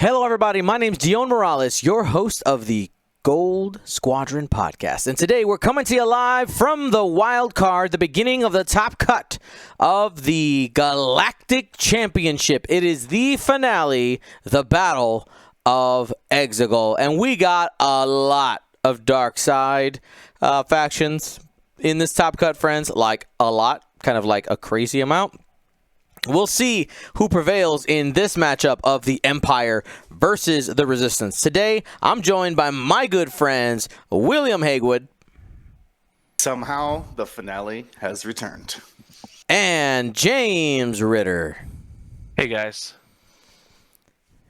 Hello, everybody. My name's Dion Morales, your host of the Gold Squadron podcast. And today we're coming to you live from the Wildcard, the beginning of the top cut of the Galactic Championship. It is the finale, the Battle of Exegol. And we got a lot of dark side factions in this top cut, friends. Like a lot, kind of like a crazy amount. We'll see who prevails in this matchup of the Empire versus the Resistance. Today, I'm joined by my good friends, William Hayward. Somehow, the finale has returned. And James Ritter. Hey, guys.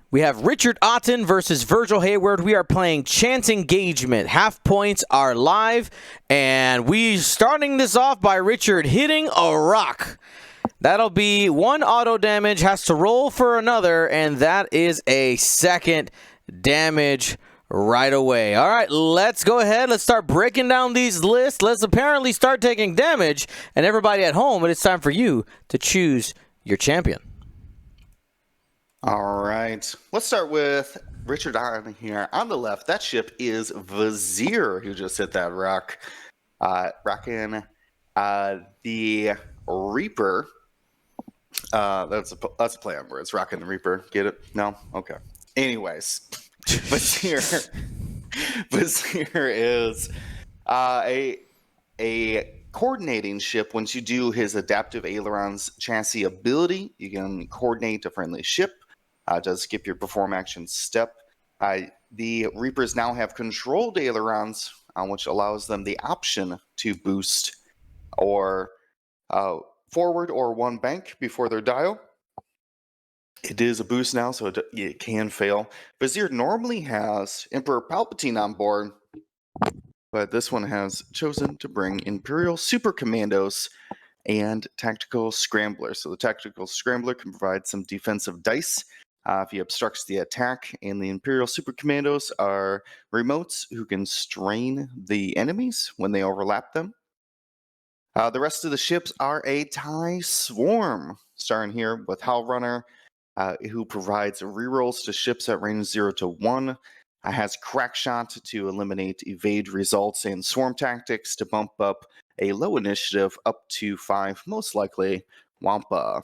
We have Richard Otton versus Virgil Hayward. We are playing Chance Engagement. Half points are live, and we starting this off by Richard hitting a rock. That'll be one auto damage, has to roll for another, and that is a second damage right away. All right, let's go ahead. Let's start breaking down these lists. Let's apparently start taking damage, and everybody at home, it's time for you to choose your champion. All right, let's start with Richard on here. On the left, that ship is Vizier, who just hit that rock. Rocking the Reaper. That's a play on words. Rocking the Reaper. Get it? No? Okay. Anyways, Vizier is a coordinating ship. Once you do his adaptive ailerons chassis ability, you can coordinate a friendly ship. Does skip your perform action step. The Reapers now have controlled ailerons, which allows them the option to boost or forward or one bank before their dial. It is a boost now, so it can fail. Vizier normally has Emperor Palpatine on board, but this one has chosen to bring Imperial Super Commandos and Tactical Scrambler. So the Tactical Scrambler can provide some defensive dice if he obstructs the attack, and the Imperial Super Commandos are remotes who can strain the enemies when they overlap them. The rest of the ships are a TIE Swarm, starting here with Howlrunner, who provides rerolls to ships at range 0 to 1, has Crackshot to eliminate evade results, and Swarm Tactics to bump up a low initiative up to 5, most likely Wampa.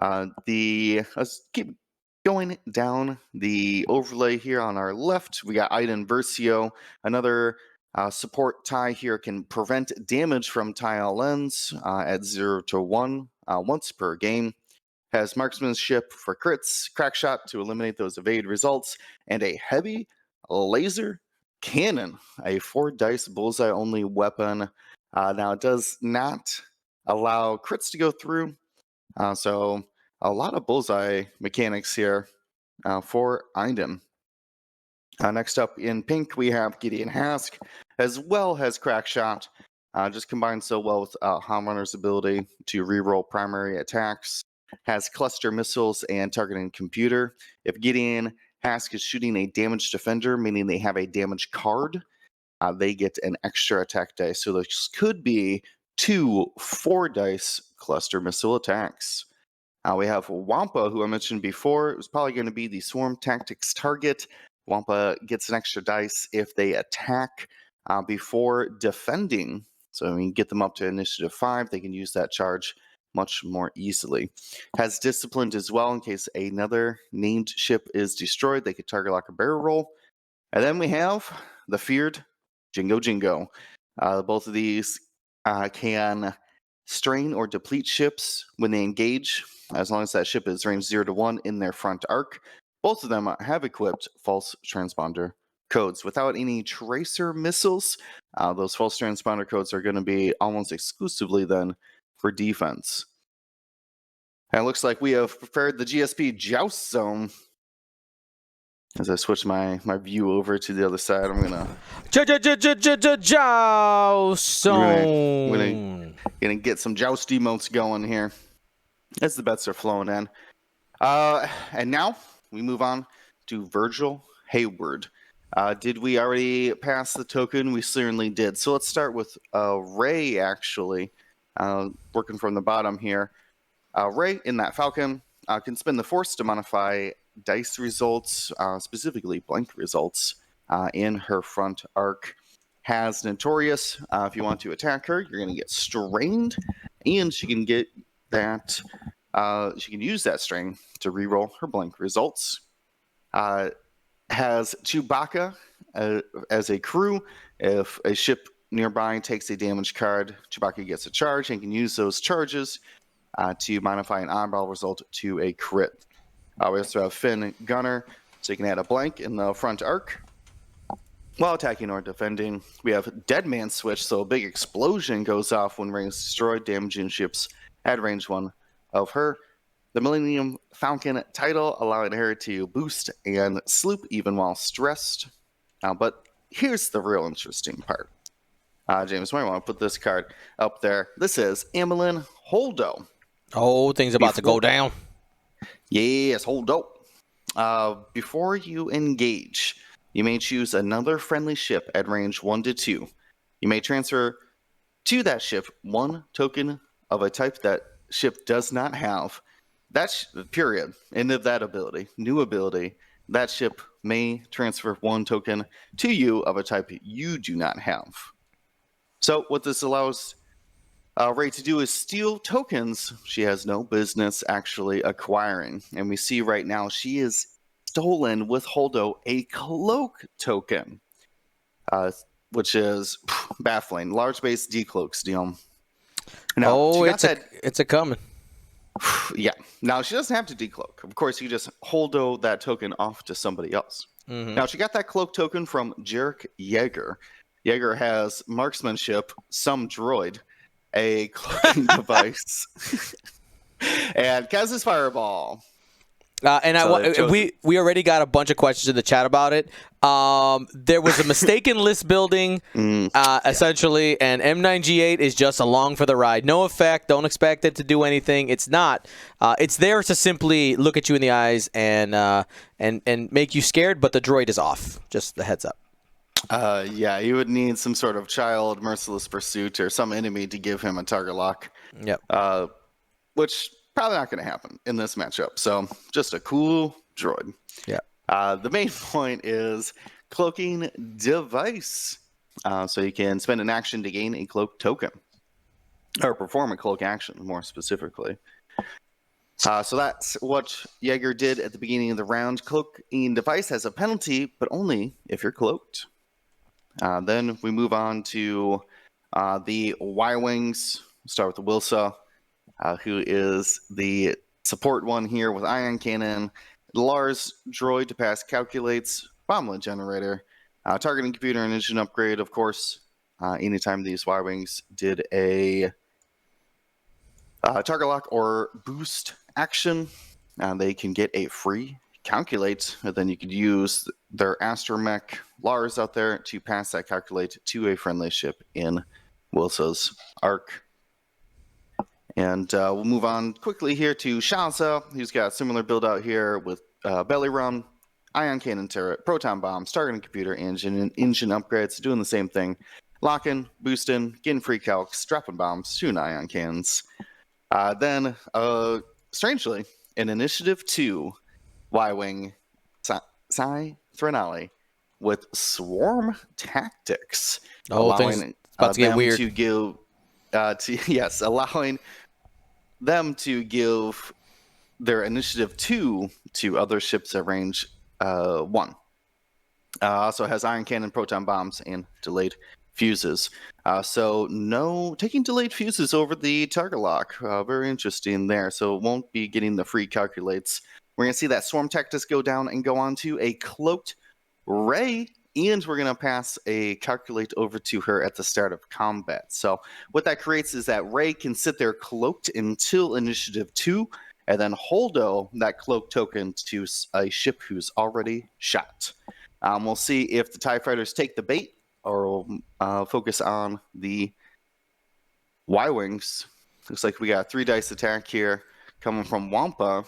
Let's keep going down the overlay here on our left. We got Iden Versio, another support TIE here, can prevent damage from TIE LNs at 0 to 1 once per game. Has marksmanship for crits, crackshot to eliminate those evade results, and a heavy laser cannon, a 4-dice bullseye only weapon. Now it does not allow crits to go through, so a lot of bullseye mechanics here for Iden. Next up in pink, we have Gideon Hask, as well as Crackshot. Just combines so well with Howlrunner's ability to reroll primary attacks. Has cluster missiles and targeting computer. If Gideon Hask is shooting a damaged defender, meaning they have a damage card, they get an extra attack dice. So this could be 2 4-dice cluster missile attacks. We have Wampa, who I mentioned before. It was probably going to be the Swarm Tactics target. Wampa gets an extra dice if they attack before defending. So when you get them up to initiative 5, they can use that charge much more easily. Has Disciplined as well in case another named ship is destroyed. They could target lock a barrel roll. And then we have the feared Jingo Jingo. Both of these can strain or deplete ships when they engage, as long as that ship is range 0 to 1 in their front arc. Both of them have equipped false transponder codes. Without any tracer missiles, those false transponder codes are going to be almost exclusively then for defense. And it looks like we have prepared the GSP Joust Zone. As I switch my view over to the other side, I'm going to... Joust Zone. Gonna get some joust emotes going here as the bets are flowing in. And now we move on to Virgil Hayward. Did we already pass the token? We certainly did. So let's start with Ray, actually, working from the bottom here. Ray, in that Falcon, can spend the Force to modify dice results, specifically blank results, in her front arc. Has Notorious. If you want to attack her, you're going to get strained, and she can get that. She can use that strain to reroll her blank results. Has Chewbacca as a crew. If a ship nearby takes a damage card, Chewbacca gets a charge and can use those charges to modify an oddball result to a crit. We also have Finn Gunner, so you can add a blank in the front arc. While attacking or defending, we have Dead Man Switch, so a big explosion goes off when Rey is destroyed, damaging ships at range 1 of her. The Millennium Falcon title, allowing her to boost and sloop even while stressed. But here's the real interesting part. James, might want to put this card up there. This is Amilyn Holdo. Oh, things about to go down. Yes, Holdo. Before you engage, you may choose another friendly ship at range 1 to 2. You may transfer to that ship 1 token of a type that ship does not have. That's period. End of that ability. New ability. That ship may transfer 1 token to you of a type you do not have. So what this allows Rey to do is steal tokens she has no business actually acquiring. And we see right now she is stolen with Holdo a cloak token, which is baffling. Large base decloak steal. Now, it's a coming. Yeah. Now, she doesn't have to decloak. Of course, you just Holdo that token off to somebody else. Mm-hmm. Now, she got that cloak token from Jarek Yeager. Yeager has marksmanship, some droid, a cloaking device, and Kaz's Fireball. We already got a bunch of questions in the chat about it. There was a mistaken list building, essentially, and M9G8 is just along for the ride. No effect. Don't expect it to do anything. It's not. It's there to simply look at you in the eyes and make you scared, but the droid is off. Just the heads up. Yeah, you would need some sort of child merciless pursuit or some enemy to give him a target lock. Yep. Which probably not going to happen in this matchup. So just a cool droid. Yeah. The main point is cloaking device. So you can spend an action to gain a cloak token, or perform a cloak action more specifically. So that's what Yeager did at the beginning of the round. Cloaking device has a penalty, but only if you're cloaked. Then we move on to the Y-Wings. Start with the Wilsa, who is the support one here with Ion Cannon. Lars droid to pass calculates, bomblet generator, targeting computer and engine upgrade, of course. Anytime these Y-Wings did a target lock or boost action, they can get a free calculate, and then you could use their astromech Lars out there to pass that calculate to a friendly ship in Wilsa's arc. And we'll move on quickly here to Shaza, who's got a similar build out here with belly run, ion cannon turret, proton bomb, targeting computer engine, and engine upgrades, doing the same thing. Locking, boosting, getting free calcs, dropping bombs, shooting ion cannons. Then, strangely, in Initiative 2, Y-Wing Psy Threnali with Swarm Tactics. Allowing about to get weird. To give, allowing them to give their Initiative 2 to other ships at range 1. Also has ion cannon, proton bombs, and delayed fuses. So no taking delayed fuses over the target lock. Very interesting there. So it won't be getting the free calculates. We're going to see that Swarm Tactics go down and go on to a cloaked Rey, and we're going to pass a calculate over to her at the start of combat. So what that creates is that Rey can sit there cloaked until Initiative 2, and then Holdo that cloak token to a ship who's already shot. We'll see if the TIE Fighters take the bait or focus on the Y-Wings. Looks like we got 3 dice attack here coming from Wampa.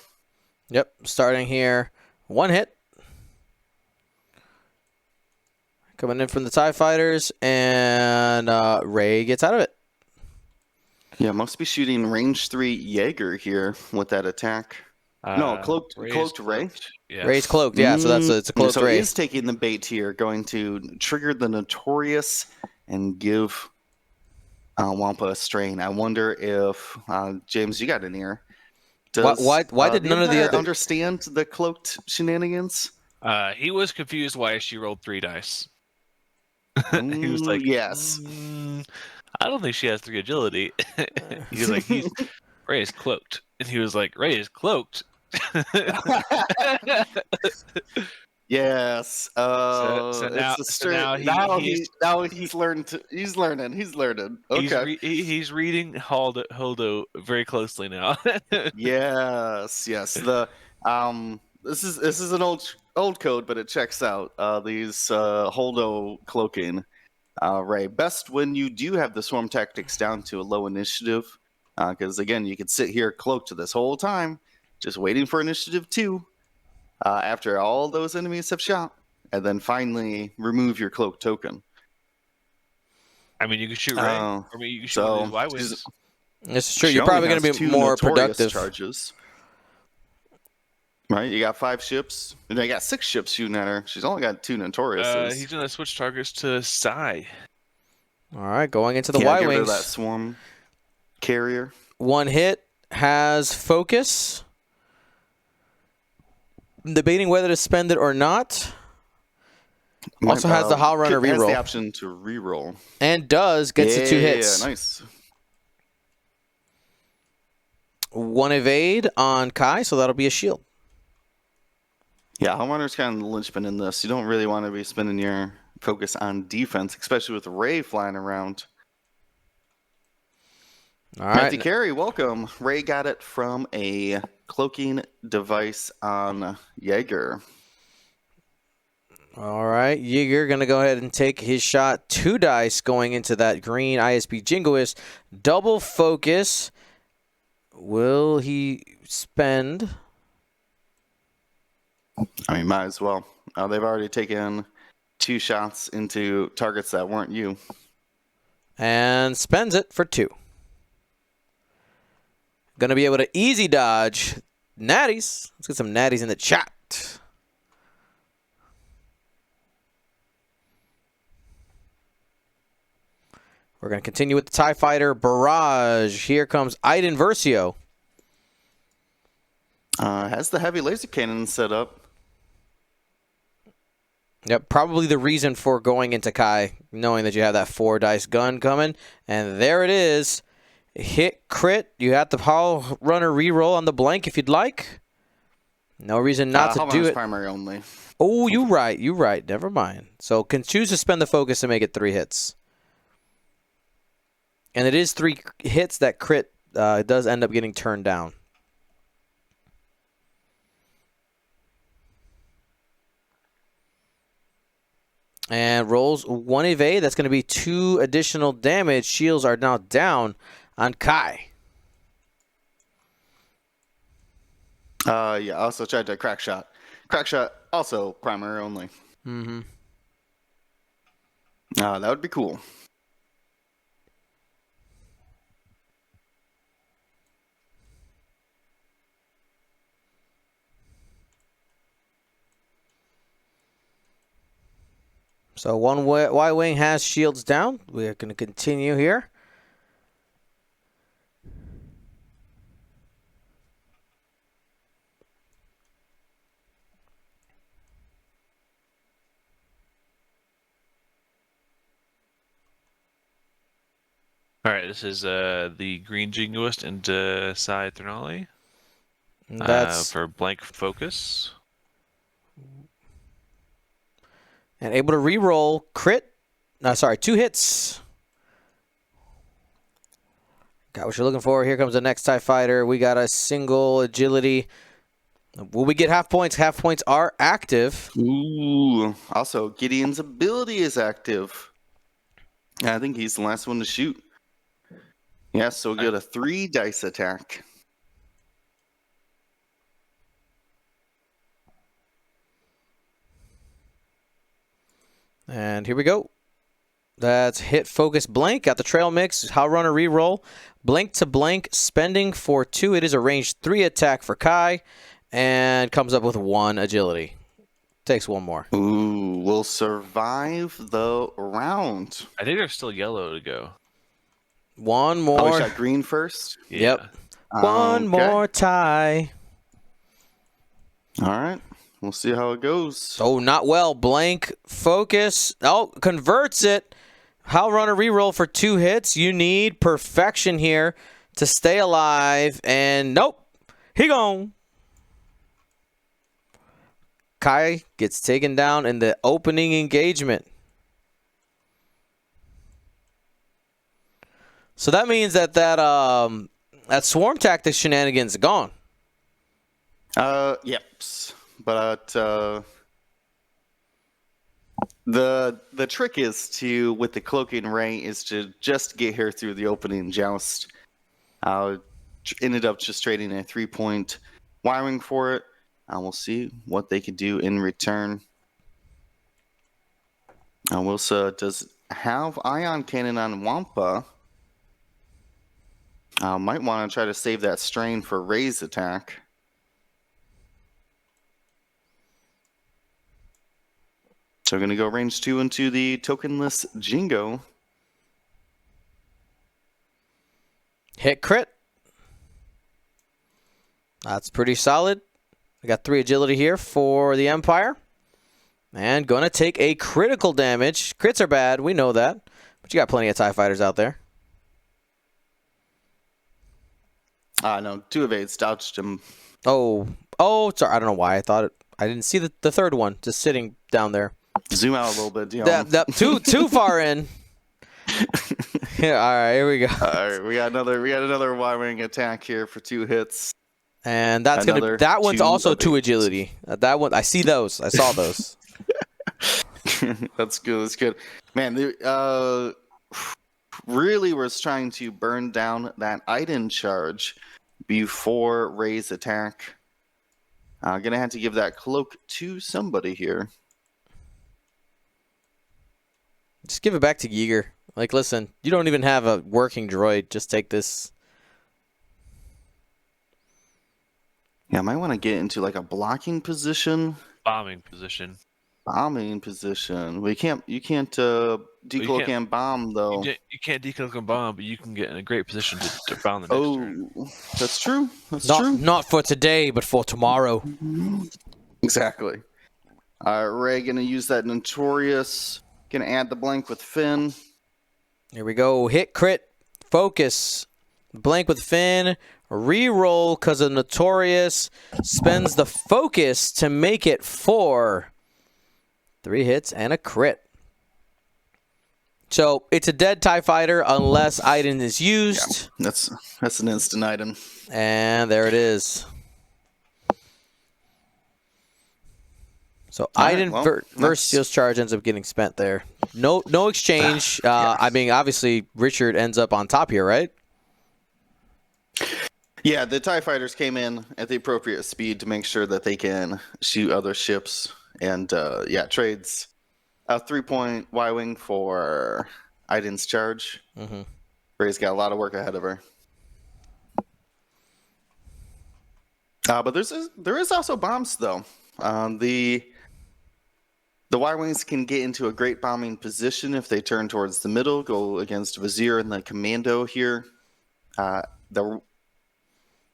Yep, starting here. 1 hit. Coming in from the TIE Fighters, and Rey gets out of it. Yeah, must be shooting range 3 Jaeger here with that attack. No, cloaked Ray. Yes. Ray's cloaked, yeah, so it's a cloaked So Ray. he's taking the bait here, going to trigger the Notorious and give Wampa a strain. I wonder if, James, you got an ear. Why did none of the other understand the cloaked shenanigans? He was confused why she rolled 3 dice. He was Ooh, like, yes. I don't think she has 3 agility. He was like, Ray is cloaked. And he was like, Ray is cloaked. Yes. Now he's learned. He's learning. Okay. He's reading Holdo very closely now. Yes. This is an old code, but it checks out. These Holdo cloaking. Ray, best when you do have the swarm tactics down to a low initiative, because again, you could sit here cloaked this whole time, just waiting for initiative 2. After all those enemies have shot, and then finally remove your cloak token. I mean, you can shoot Ray. I mean, you can shoot one of these Y-Wings. It's true. You're probably going to be more productive. Charges. Right? You got 5 ships. And you got 6 ships shooting at her. She's only got 2 Notoriouses. He's going to switch targets to Psy. All right, going into the Get rid Y-Wings. of that swarm carrier. 1 hit, has focus. Debating whether to spend it or not. Also has the Howl Runner reroll. Has the option to reroll. And gets the 2 hits. Yeah, nice. 1 evade on Kai, so that'll be a shield. Yeah, Howl Runner's kind of the linchpin in this. You don't really want to be spending your focus on defense, especially with Ray flying around. All right. Matthew Carey, welcome. Ray got it from a cloaking device on Jaeger. All right, Jaeger going to go ahead and take his shot. 2 dice going into that green ISB Jingoist. Double focus. Will he spend? I mean, might as well. They've already taken 2 shots into targets that weren't you. And spends it for 2. Going to be able to easy dodge natties. Let's get some natties in the chat. We're going to continue with the TIE Fighter Barrage. Here comes Iden Versio. Has the heavy laser cannon set up. Yep, probably the reason for going into Kai, knowing that you have that 4 dice gun coming. And there it is. Hit crit. You have the Howl Runner reroll on the blank if you'd like. No reason not to do it. Primary only. Oh, you right. You right. Never mind. So can choose to spend the focus and make it 3 hits. And it is 3 hits that crit does end up getting turned down. And rolls 1 evade. That's going to be 2 additional damage. Shields are now down on Kai. Yeah, also tried to crack shot. Crack shot, also primary only. Mm-hmm. That would be cool. So 1 Y-Wing has shields down. We're going to continue here. All right, this is the green Jingoist and Psy Threnali. That's for blank focus. And able to reroll crit. No, sorry, 2 hits. Got what you're looking for. Here comes the next TIE Fighter. We got a single agility. Will we get half points? Half points are active. Ooh. Also, Gideon's ability is active. I think he's the last one to shoot. Yeah, so we'll get a 3 dice attack. And here we go. That's hit, focus, blank. Got the trail mix. How runner reroll. Blank to blank, spending for 2. It is a range 3 attack for Kai, and comes up with 1 agility. Takes 1 more. Ooh, will survive the round. I think there's still yellow to go. 1 more. Oh, we shot green first? Yeah. Yep. 1 more tie. All right. We'll see how it goes. Oh, not well. Blank, focus. Oh, converts it. How runner reroll for 2 hits. You need perfection here to stay alive. And nope. He gone. Kai gets taken down in the opening engagement. So that means that that swarm tactic shenanigans are gone. Yep. But the trick is to, with the cloaking ray, is to just get here through the opening joust. Ended up just trading a 3-point wiring for it. We'll see what they can do in return. Wilsa does have ion cannon on Wampa. Might want to try to save that strain for Ray's attack. So we're going to go range 2 into the tokenless Jingo. Hit crit. That's pretty solid. We got 3 agility here for the Empire. And going to take a critical damage. Crits are bad. We know that. But you got plenty of TIE fighters out there. No, 2 evades. Dodged him. Oh, sorry. I don't know why I thought it. I didn't see the third one just sitting down there. Zoom out a little bit, Dion. Too far in. Yeah, all right, here we go. All right, we got another Y-wing attack here for 2 hits. And that's that one's also 2 agility. That one, I see those. I saw those. That's good. That's good. Man, really was trying to burn down that Iden charge before Ray's attack. Gonna have to give that cloak to somebody here. Just give it back to Yeager. Like, listen, you don't even have a working droid. Just take this. Yeah, I might want to get into like a blocking position. Bombing position. Bombing position. You can't decloak and bomb though. You can't decloak and bomb, but you can get in a great position to bomb the next turn. That's true. That's true. Not for today, but for tomorrow. Exactly. Ray gonna use that Notorious. Gonna add the blank with Finn. Here we go. Hit, crit, focus. Blank with Finn. Reroll because of Notorious. Spends the focus to make it 4. 3 hits and a crit. So it's a dead TIE fighter unless Iden is used. Yeah, that's an instant item. And there it is. So Iden Virgil's charge ends up getting spent there. No exchange. I mean, obviously Richard ends up on top here, right? Yeah, the TIE fighters came in at the appropriate speed to make sure that they can shoot other ships. And trades a 3-point Y-wing for Iden's charge. Mm-hmm. Ray's got a lot of work ahead of her. But there is also bombs though. The Y-wings can get into a great bombing position if they turn towards the middle, go against Vizier and the Commando here. The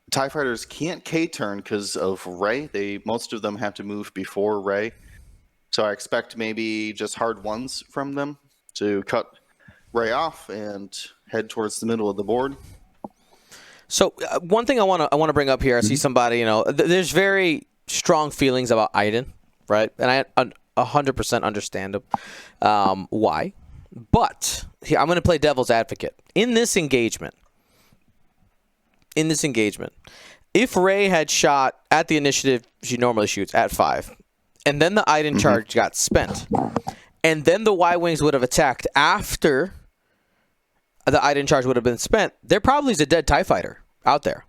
TIE fighters can't K-turn because of Ray. Most of them have to move before Ray. So I expect maybe just hard ones from them to cut Ray off and head towards the middle of the board. So one thing I want to bring up here, I see somebody, there's very strong feelings about Iden, right? And I 100% understand why. But here, I'm going to play devil's advocate. In this engagement, if Ray had shot at the initiative she normally shoots at 5, and then the Iden charge got spent, and then the Y-Wings would have attacked after the Iden charge would have been spent, there probably is a dead TIE fighter out there.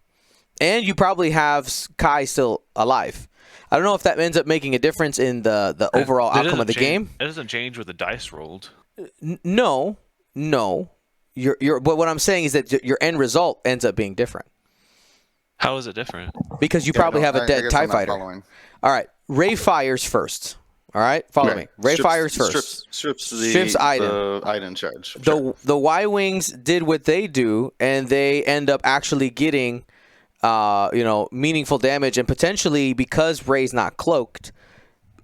And you probably have Kai still alive. I don't know if that ends up making a difference in the overall outcome of the game. It doesn't change with the dice rolled. No. But what I'm saying is that your end result ends up being different How is it different? because you Yeah, probably no, have a I dead guess TIE I'm not fighter. following. All right. Ray fires first. All right. Follow me. Ray fires first. Strips Iden. the Iden charge. Sure. The Y-Wings did what they do, and they end up actually getting, meaningful damage. And potentially, because Ray's not cloaked,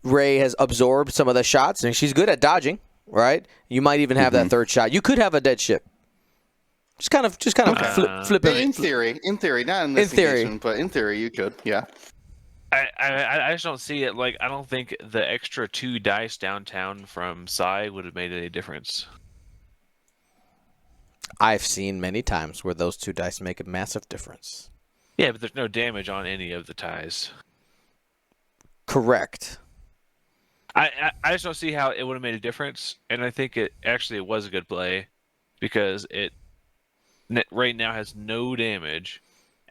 Ray has absorbed some of the shots, and she's good at dodging, right? You might even have that third shot. You could have a dead ship. Just kind of flip it. In theory, not in this engagement, but in theory you could, yeah. I just don't see it. Like, I don't think the extra 2 dice downtown from Psy would have made any difference. I've seen many times where those 2 dice make a massive difference. Yeah, but there's no damage on any of the ties. Correct. I just don't see how it would have made a difference, and I think it was a good play because it right now has no damage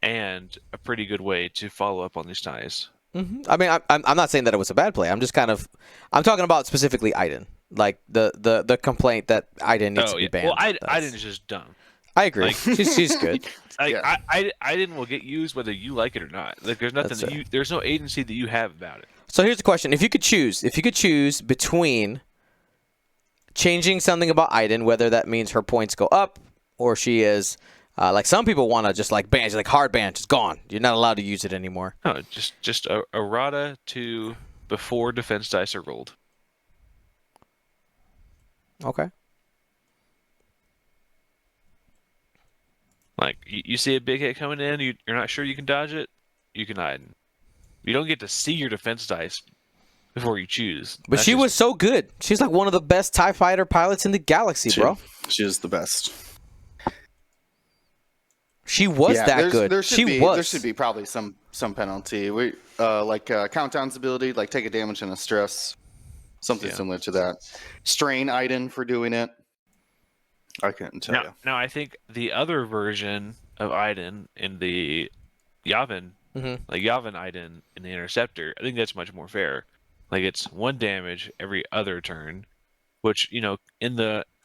and a pretty good way to follow up on these ties. Mm-hmm. I mean, I'm not saying that it was a bad play. I'm talking about specifically Iden, like the complaint that Iden needs to be banned. Well, Iden is just dumb. I agree. Like, she's good. Like, Yeah. Iden will get used whether you like it or not. Like, there's nothing there's no agency that you have about it. So here's the question: if you could choose between changing something about Iden, whether that means her points go up or she is like some people want to just like ban, like hard ban, just gone. You're not allowed to use it anymore. No, just a errata to before defense dice are rolled. Okay. Like, you see a big hit coming in, you're not sure you can dodge it, you can hide. You don't get to see your defense dice before you choose. But she was so good. She's like one of the best TIE fighter pilots in the galaxy, bro. She is the best. She was that good. There She was. There should be probably some penalty. We like countdown's ability, like take a damage and a stress, something similar to that. Strain Iden for doing it. I couldn't tell you. Now, I think the other version of Iden in the Yavin, like Yavin Iden in the Interceptor, I think that's much more fair. Like, it's 1 damage every other turn, which, in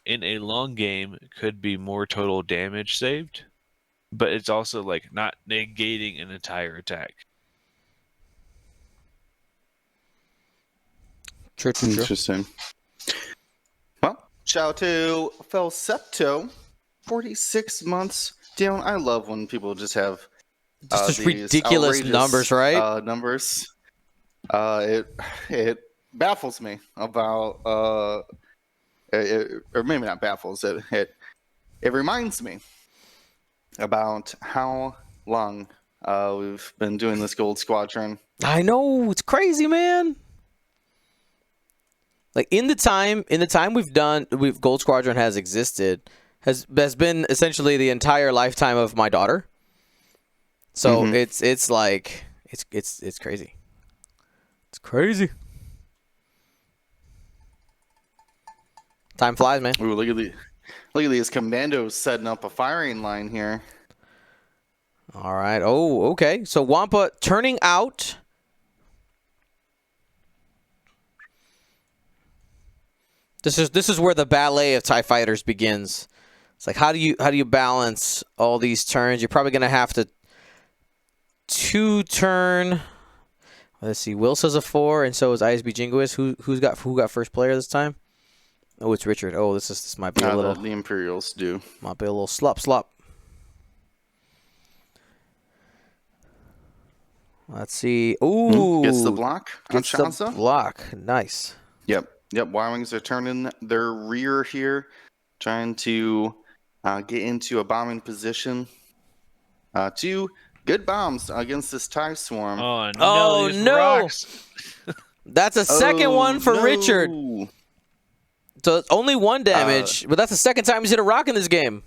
a long game could be more total damage saved, but it's also like not negating an entire attack. True. Interesting. Well, shout out to Felsepto, 46 months down. I love when people just have Just these ridiculous outrageous, numbers, right? Numbers. It baffles me about or maybe not baffles it reminds me about how long we've been doing this Gold Squadron. I know, it's crazy, man. Like in the time we've Gold Squadron has existed has been essentially the entire lifetime of my daughter. So it's like it's crazy. It's crazy. Time flies, man. Ooh, look at these commandos setting up a firing line here. All right. Oh, okay. So Wampa turning out. This is where the ballet of TIE fighters begins. It's like how do you balance all these turns? You're probably gonna have to 2-turn. Let's see. Will says a 4, and so is ISB Jingoist. Who got first player this time? Oh, it's Richard. Oh, this might be a little. The Imperials do. Might be a little slop. Let's see. Ooh, Gets the block on gets the Shansa. block. Nice. Yep. Y-Wings are turning their rear here, trying to get into a bombing position. 2 good bombs against this TIE swarm. Oh, no. Oh, these no. rocks. That's a second one for no. Richard. So it's only 1 damage, but that's the second time he's hit a rock in this game.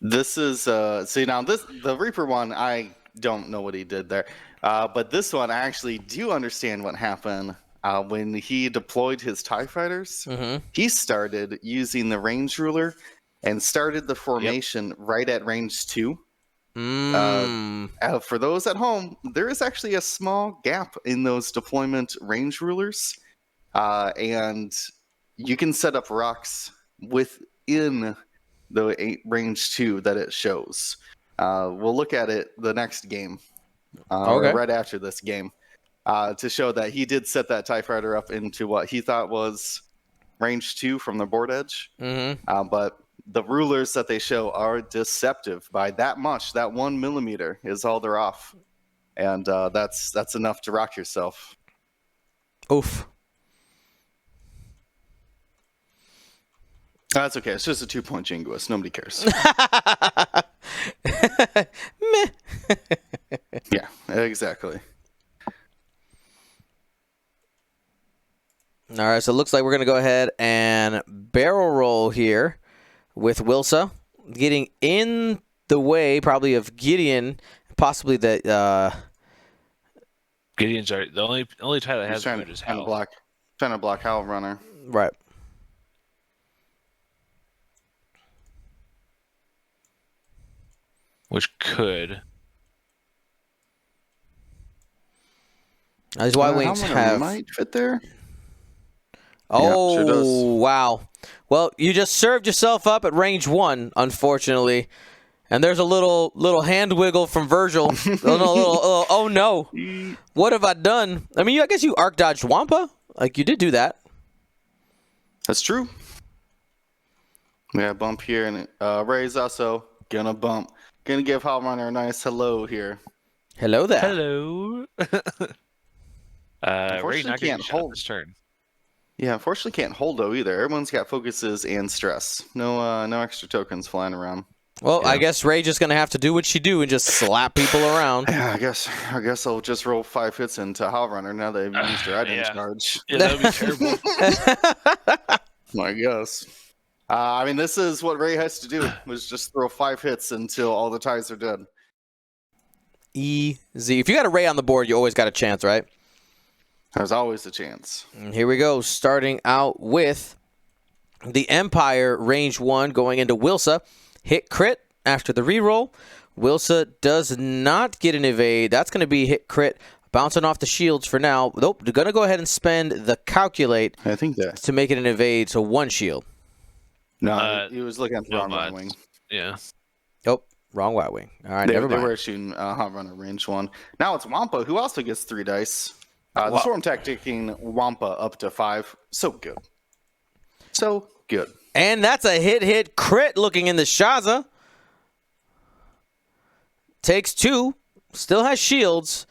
This is see now the Reaper one, I don't know what he did there, but this one I actually do understand what happened. When he deployed his TIE fighters, he started using the range ruler and started the formation right at range 2. For those at home, there is actually a small gap in those deployment range rulers, and you can set up rocks within the range 2 that it shows. We'll look at it the next game, or right after this game, to show that he did set that TIE Fighter up into what he thought was range 2 from the board edge. But the rulers that they show are deceptive by that much. That 1 millimeter is all they're off. And that's enough to rock yourself. Oof. That's okay. It's just a 2-point jingoist. Nobody cares. Meh. Yeah, exactly. All right, so it looks like we're going to go ahead and barrel roll here with Wilsa, getting in the way probably of Gideon, possibly that... Gideon's the only tie that has trying food is to Hal. block Hal Runner. Right. Which could. These Y-Wings have... might fit there. Oh, yeah, sure does. Wow. Well, you just served yourself up at range 1, unfortunately. And there's a little hand wiggle from Virgil. Oh no. What have I done? I mean, I guess you arc dodged Wampa. Like, you did do that. That's true. We got a bump here, and Ray's also gonna bump. Gonna give Hal Runner a nice hello here. Hello there. Hello. Ray not can't hold this turn. Yeah, unfortunately can't hold though either. Everyone's got focuses and stress. No extra tokens flying around. Well, yeah. I guess Ray just gonna have to do what she do and just slap people around. Yeah, I guess I'll just roll 5 hits into Hal Runner now that they've used their item charge. Yeah, that would be terrible. I guess. I mean, this is what Ray has to do: was just throw 5 hits until all the ties are dead. Easy. If you got a Ray on the board, you always got a chance, right? There's always a chance. And here we go, starting out with the Empire range 1 going into Wilsa. Hit crit after the reroll. Wilsa does not get an evade. That's going to be hit crit, bouncing off the shields for now. Nope, they're going to go ahead and spend the calculate I think that to make it an evade, so 1 shield. No, he was looking at the wrong Y-Wing. Yeah. Oh, wrong Y-Wing. All right, they never mind. They were shooting Hal Runner range 1. Now it's Wampa, who also gets 3 dice. The Storm Tacticing Wampa up to 5. So good. So good. And that's a hit crit looking in the Shaza. Takes 2. Still has shields.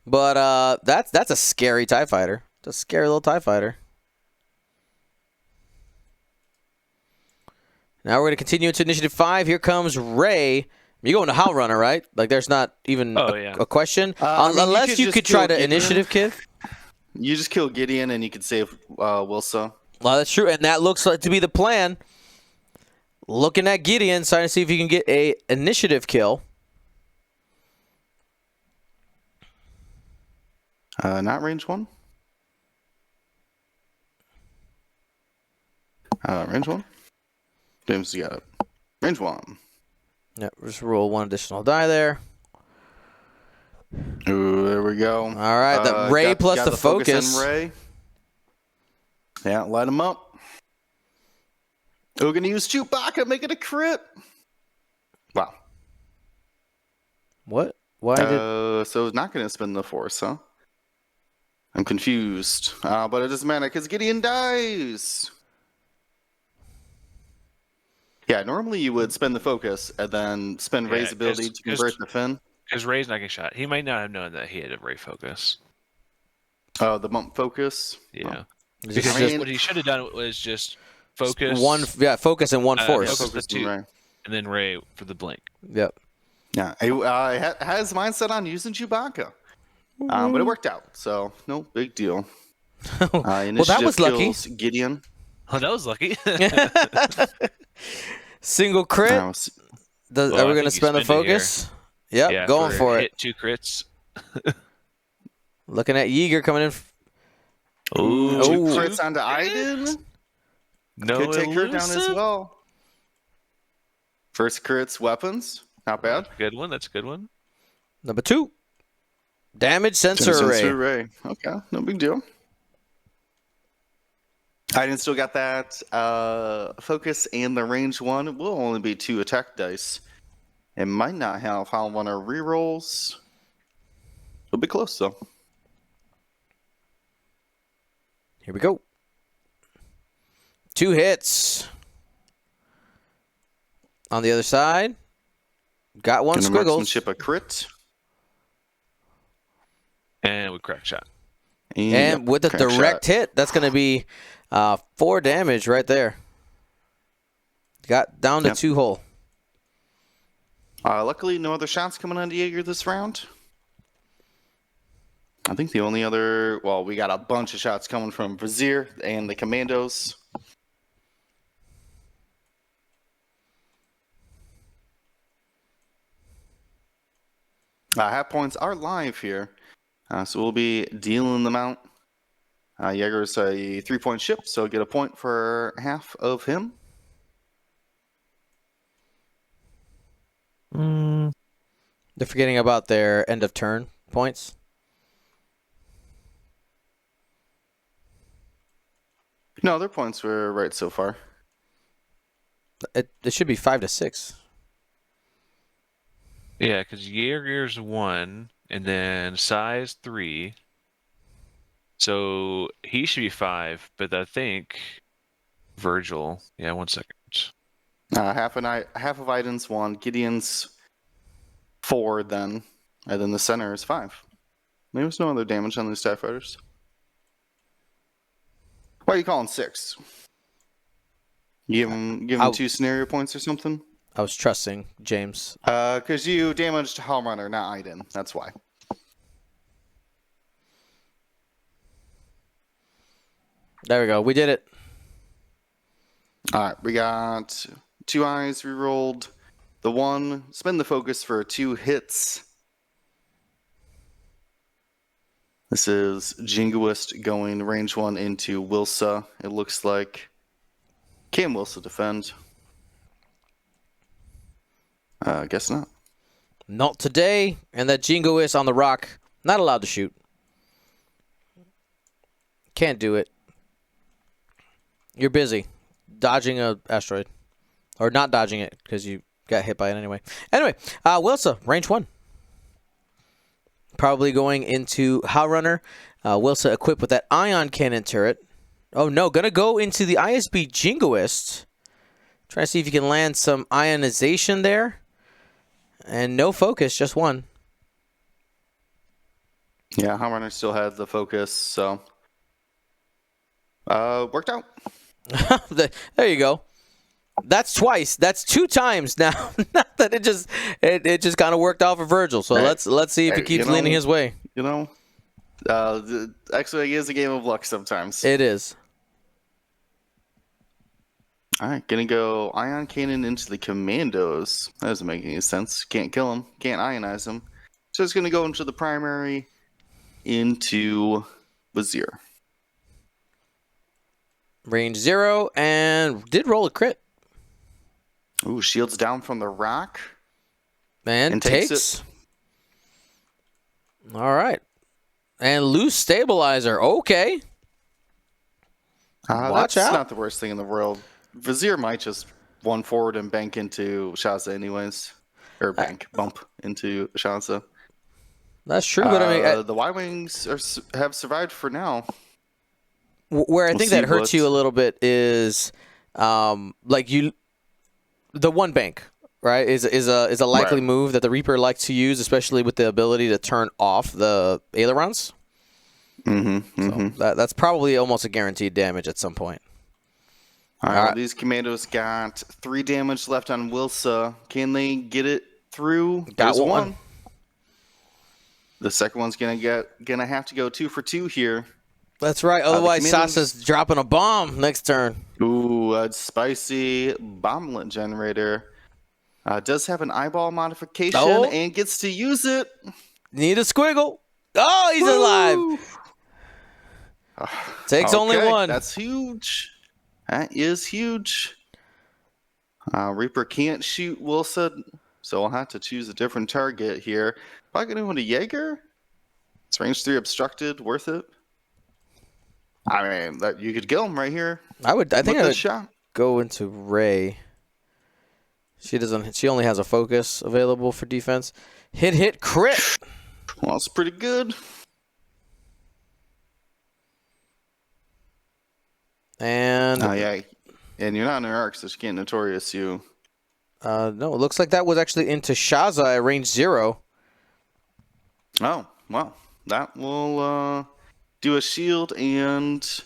But that's a scary TIE fighter. It's a scary little TIE fighter. Now we're going to continue into Initiative 5. Here comes Ray. You're going to Hal Runner, right? Like, there's not even a question. Unless you could try to Gideon. Initiative, kid. You just kill Gideon and you could save Wilsa. Well, that's true, and that looks like to be the plan. Looking at Gideon, trying to see if you can get a initiative kill. Not range 1. Range 1. James got it. Range 1. Yep, just roll 1 additional die there. Ooh, there we go. All right, the Ray plus the focus. Ray. Yeah, light him up. We're going to use Chewbacca, make it a crit. Wow. What? Why did... So it's not going to spin the Force, huh? I'm confused. But it doesn't matter because Gideon dies. Yeah, normally you would spend the focus and then spend Ray's ability to convert the fin. Because Ray's not getting shot. He might not have known that he had a Ray focus. Oh, the bump focus? Yeah. Oh. Because what he should have done was just focus. Focus and 1 force. Focus the 2, and then Ray for the blink. Yep. Yeah, he has mindset on using Chewbacca. But it worked out, so no big deal. Well, that was lucky. Gideon. Oh, that was lucky. Single crit. Are we going to spend the focus? Yep, yeah, going for it. Hit 2 crits. Looking at Yeager coming in. Ooh, 2 crits onto Iden. No, could take her down as well. First crits, weapons. Not bad. That's a good one. Number 2. Damage sensor array. Okay, no big deal. Iden still got that focus, and the range 1 it will only be 2 attack dice. It might not have Hal Runner rerolls. It'll be close though. Here we go. 2 hits. On the other side, got 1 squiggles. Marksmanship a crit. And we crack shot. And with a direct hit, that's going to be 4 damage right there. Got down to 2 hull. Luckily, no other shots coming on Jaeger this round. I think the only other... Well, we got a bunch of shots coming from Vizier and the Commandos. Half points are live here. So we'll be dealing them out. Jaeger's a 3-point ship, so get a point for half of him. They're forgetting about their end of turn points. No, their points were right so far. It should be 5 to 6. Yeah, because Jaeger's 1, and then size 3. So he should be 5, but I think Virgil. Yeah, 1 second. Half of Iden's 1, Gideon's 4, then, and then the center is 5. There was no other damage on these TIE fighters. Why are you calling 6? Give him 2 scenario points or something? I was trusting James. Because you damaged Hal Runner, not Iden. That's why. There we go. We did it. All right, we got 2 eyes rerolled. The 1, spend the focus for 2 hits. This is Jingoist going range 1 into Wilsa. It looks like. Can Wilsa defend? Guess not. Not today. And that Jingoist on the rock, not allowed to shoot. Can't do it. You're busy dodging an asteroid. Or not dodging it, because you got hit by it anyway. Anyway, Wilsa, range 1. Probably going into Hal Runner. Wilsa equipped with that ion cannon turret. Oh no, gonna go into the ISB Jingoist. Try to see if you can land some ionization there. And no focus, just 1. Yeah, Hal Runner still had the focus, so worked out. There you go. That's twice. That's 2 times now. Not that it just kind of worked out for Virgil. So let's see if he keeps leaning his way. You know, actually, it is a game of luck sometimes. It is. All right, gonna go ion cannon into the Commandos. That doesn't make any sense. Can't kill them. Can't ionize them. So it's gonna go into the primary, into Vizier. Range 0 and did roll a crit. Ooh, shields down from the rock. And takes it. All right. And loose stabilizer. Okay. Watch that's out. not the worst thing in the world. Vizier might just 1 forward and bank into Shaza anyways. Or bump into Shaza. That's true, but I mean... the Y-Wings have survived for now. Where I think that hurts you a little bit is... the 1 bank, right, is a likely move that the Reaper likes to use, especially with the ability to turn off the ailerons. So that's probably almost a guaranteed damage at some point. All right. These Commandos got 3 damage left on Wilsa. Can they get it through? Got 1. The second one's gonna have to go 2 for 2 here. That's right. Otherwise, Sasa's dropping a bomb next turn. Ooh, a spicy bomblet generator. Does have an eyeball modification and gets to use it. Need a squiggle. Oh, he's alive. Takes only 1. That's huge. That is huge. Reaper can't shoot Wilson, so I'll have to choose a different target here. If I can go into Jaeger, it's range 3 obstructed, worth it. I mean, that you could kill him right here. I think I would shot. go into Ray. She only has a focus available for defense. Hit, crit. Well, it's pretty good. And yeah, and you're not in her arc, so she can't notorious you. no, it looks like that was actually into Shaza at range 0. Oh, well, that will do a shield and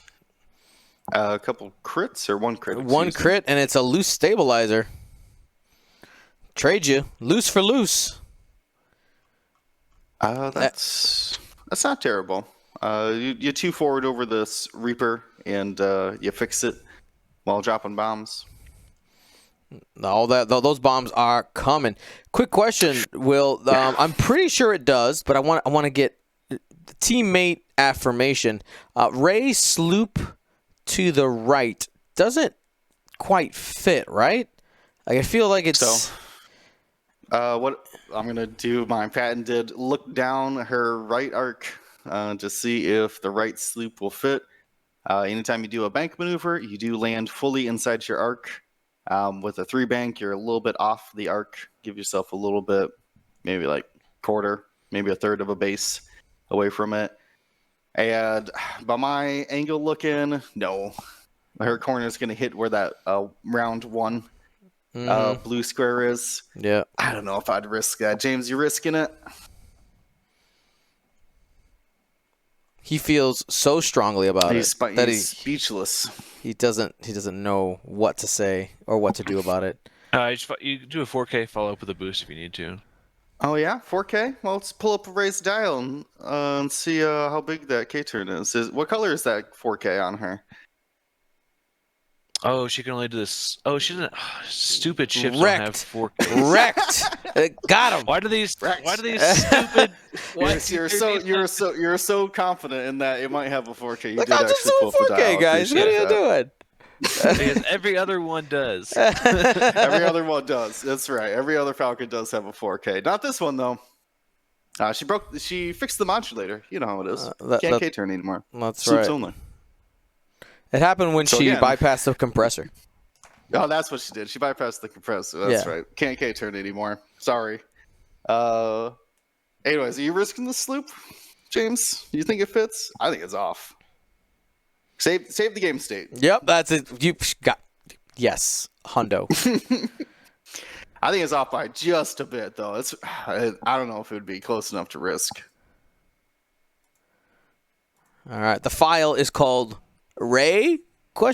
a couple crits, or one crit. One crit, and it's a loose stabilizer. Trade you. Loose for loose. That's not terrible. You 2 forward over this Reaper, and you fix it while dropping bombs. Those bombs are coming. Quick question, Will. I'm pretty sure it does, but I want to get the teammate affirmation. Ray sloop to the right doesn't quite fit, right? Like, I feel like it's. So, what I'm gonna do, my patented look down her right arc to see if the right sloop will fit. Anytime you do a bank maneuver, you do land fully inside your arc. With a 3 bank, you're a little bit off the arc. Give yourself a little bit, maybe like quarter, maybe a third of a base away from it. And by my angle looking, no. Her corner is going to hit where that round 1 blue square is. Yeah. I don't know if I'd risk that. James, you risking it? He feels so strongly about it that he's speechless. He doesn't know what to say or what to do about it. You do a 4K follow up with a boost if you need to. Oh yeah, 4K. Well, let's pull up a raised dial and see how big that K turn is. What color is that 4K on her? Oh, she can only do this. Oh, she doesn't. Stupid ships Wrecked. don't have 4K. Wrecked. Got him. Why do these stupid? You're so confident in that it might have a 4K. You Look, did I'm actually just pull doing up the 4K, dial. guys. What are you doing? Because every other one does. Every other one does. That's right. Every other Falcon does have a 4K. Not this one though. She fixed the modulator. You know how it is. Can't K turn anymore. That's Sloops right. only. It happened when she bypassed the compressor. Oh, that's what she did. She bypassed the compressor. That's right. Can't K turn anymore. Sorry. Anyways, are you risking the sloop, James? You think it fits? I think it's off. Save the game state. Yep, that's it. You got yes, hundo. I think it's off by just a bit, though. I don't know if it would be close enough to risk. All right, the file is called Ray ? Oh,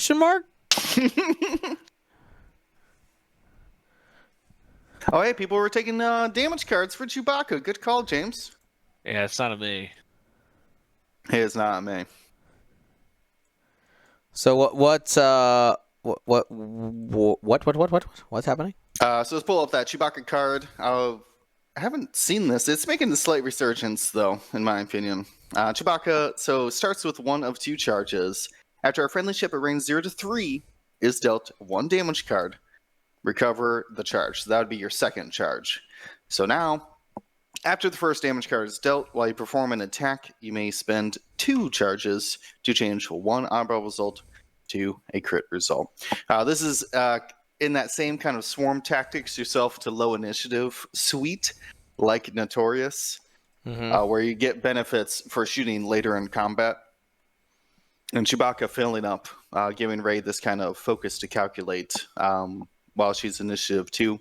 hey, people were taking damage cards for Chewbacca. Good call, James. Yeah, it's not a me. Hey, it's not me. So what's happening? So let's pull up that Chewbacca card. I haven't seen this. It's making a slight resurgence, though, in my opinion. Chewbacca starts with 1 of 2 charges. After a friendly ship at range 0 to 3 is dealt 1 damage card, recover the charge. So that would be your second charge. So now, after the first damage card is dealt, while you perform an attack, you may spend 2 charges to change 1 eyebrow result to a crit result. This is in that same kind of swarm tactics yourself to low initiative suite, like Notorious, where you get benefits for shooting later in combat. And Chewbacca filling up, giving Rey this kind of focus to calculate while she's initiative 2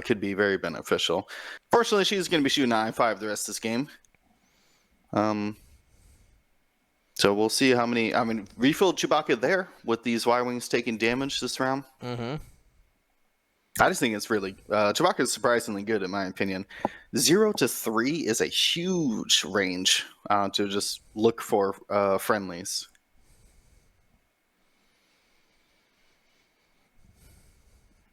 could be very beneficial. Fortunately, she's going to be shooting I-5 the rest of this game. So we'll see how many. I mean, refilled Chewbacca there with these Y-Wings taking damage this round. I just think it's really Chewbacca is surprisingly good in my opinion. 0 to 3 is a huge range to just look for friendlies.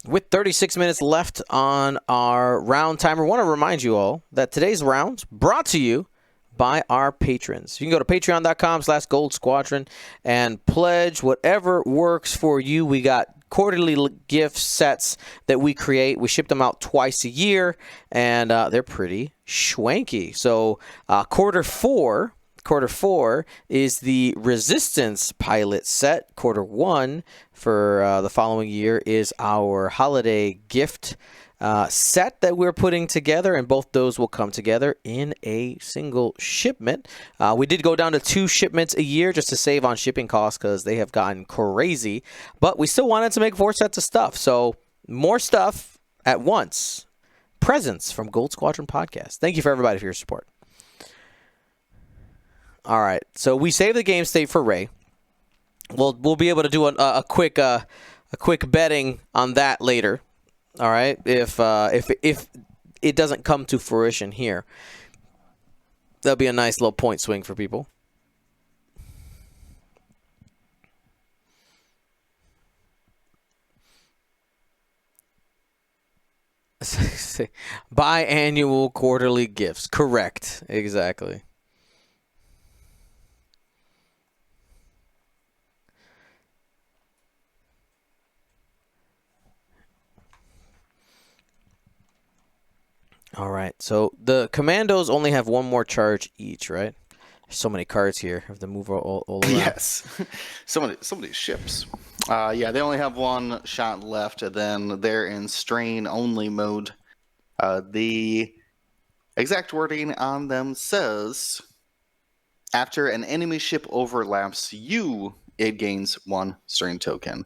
With 36 minutes left on our round timer, I want to remind you all that today's round's brought to you by our patrons. You can go to patreon.com/Gold Squadron and pledge whatever works for you. We got quarterly gift sets that we create. We ship them out twice a year, and they're pretty schwanky. So quarter Quarter 4 is the Resistance pilot set. Quarter 1 for the following year is our holiday gift set that we're putting together, and both those will come together in a single shipment. We did go down to 2 shipments a year just to save on shipping costs because they have gotten crazy, but we still wanted to make 4 sets of stuff, so more stuff at once. Presents from Gold Squadron Podcast. Thank you for everybody for your support. All right, so we saved the game state for Ray. We'll be able to do a quick betting on that later. All right, if it doesn't come to fruition here, that'll be a nice little point swing for people. Biannual quarterly gifts. Correct. Exactly. All right. So the commandos only have 1 more charge each, right? There's so many cards here. I have to move all around. Yes. so many ships. Yeah, they only have 1 shot left, and then they're in strain only mode. The exact wording on them says, after an enemy ship overlaps you, it gains 1 strain token.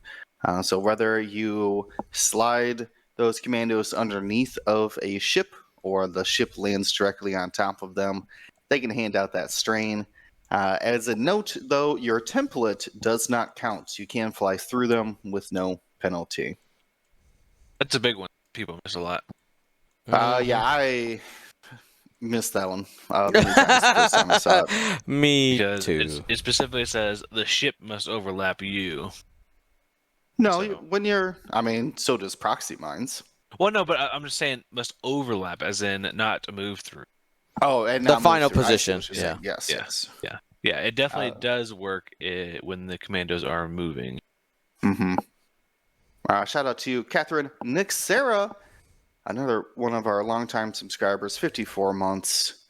So whether you slide those commandos underneath of a ship or the ship lands directly on top of them, they can hand out that strain. As a note, though, your template does not count. You can fly through them with no penalty. That's a big one. People miss a lot. Yeah, I missed that one. Many times the first time I saw it. Me Because too. it specifically says the ship must overlap you. No, So- when you're... I mean, so does proxy mines. Well, no, but I'm just saying must overlap, as in not move through. Oh, and The not move final through. I see position, what you're saying. Yes, Yeah. yes. Yeah, it definitely does work when the commandos are moving. Mm-hmm. Shout out to Catherine Nixera, another one of our longtime subscribers, 54 months.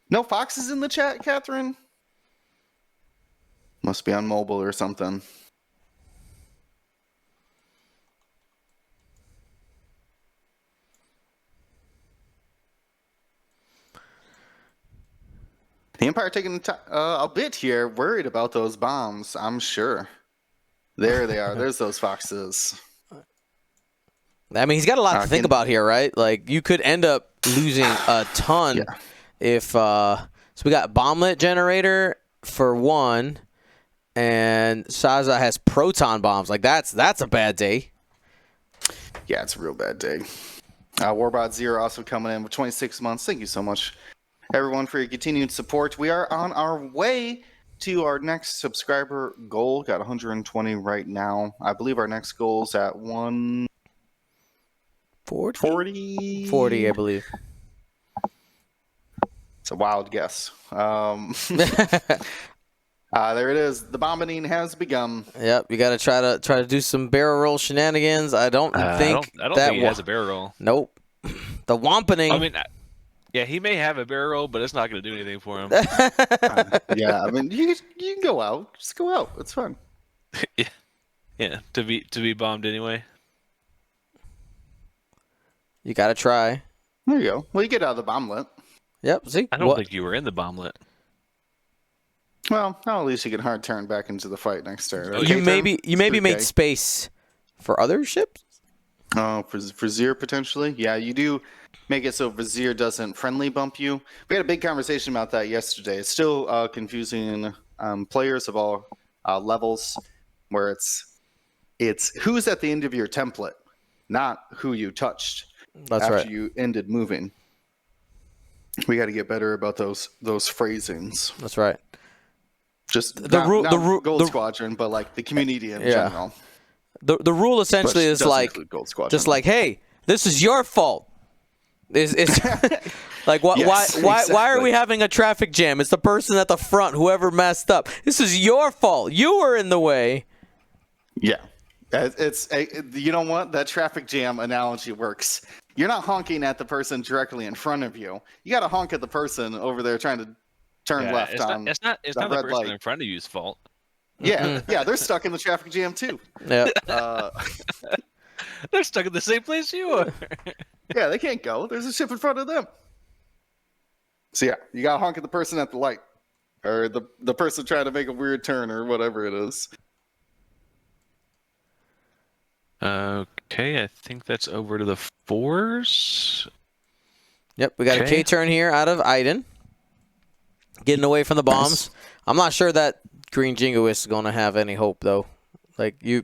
No foxes in the chat, Catherine? Must be on mobile or something. The Empire taking a bit here, worried about those bombs, I'm sure. There they are. There's those foxes. I mean, he's got a lot to think about here, right? Like, you could end up losing a ton if... so we got bomblet generator for 1, and Saza has proton bombs. Like, that's a bad day. Yeah, it's a real bad day. Warbot Zero also coming in with 26 months. Thank you so much, everyone, for your continued support. We are on our way to our next subscriber goal. Got 120 right now. I believe our next goal is at 140. 40, I believe. It's a wild guess. There it is. The bombing has begun. Yep, you got to try to do some barrel roll shenanigans. I don't think I don't think he has a barrel roll. Nope. The wampening. I mean, yeah, he may have a barrel roll, but it's not going to do anything for him. Yeah, I mean, you can go out. Just go out. It's fun. Yeah, to be bombed anyway. You got to try. There you go. Well, you get out of the bomblet. Yep, see? I don't think you were in the bomblet. Well, now at least you can hard turn back into the fight next turn. You maybe made space for other ships? Oh, for Vizier potentially? Yeah, you do make it so Vizier doesn't friendly bump you. We had a big conversation about that yesterday. It's still confusing players of all levels, where it's who's at the end of your template, not who you touched after you ended moving. We got to get better about those phrasings. That's right. Just the Gold Squadron, but like the community in general. The rule essentially is like just like, hey, this is your fault. It's like why are we having a traffic jam? It's the person at the front, whoever messed up. This is your fault. You were in the way. Yeah, it's you know what, that traffic jam analogy works. You're not honking at the person directly in front of you. You got to honk at the person over there trying to turn left on it's not the red person light. in front of you's fault. Yeah, they're stuck in the traffic jam too. Yeah. They're stuck in the same place you are. Yeah, they can't go. There's a ship in front of them. So yeah, you gotta honk at the person at the light, or the person trying to make a weird turn or whatever it is. Okay, I think that's over to the 4s. Yep, we got a K-turn here out of Iden. Getting away from the bombs. I'm not sure that Green Jingoist is going to have any hope, though. Like, where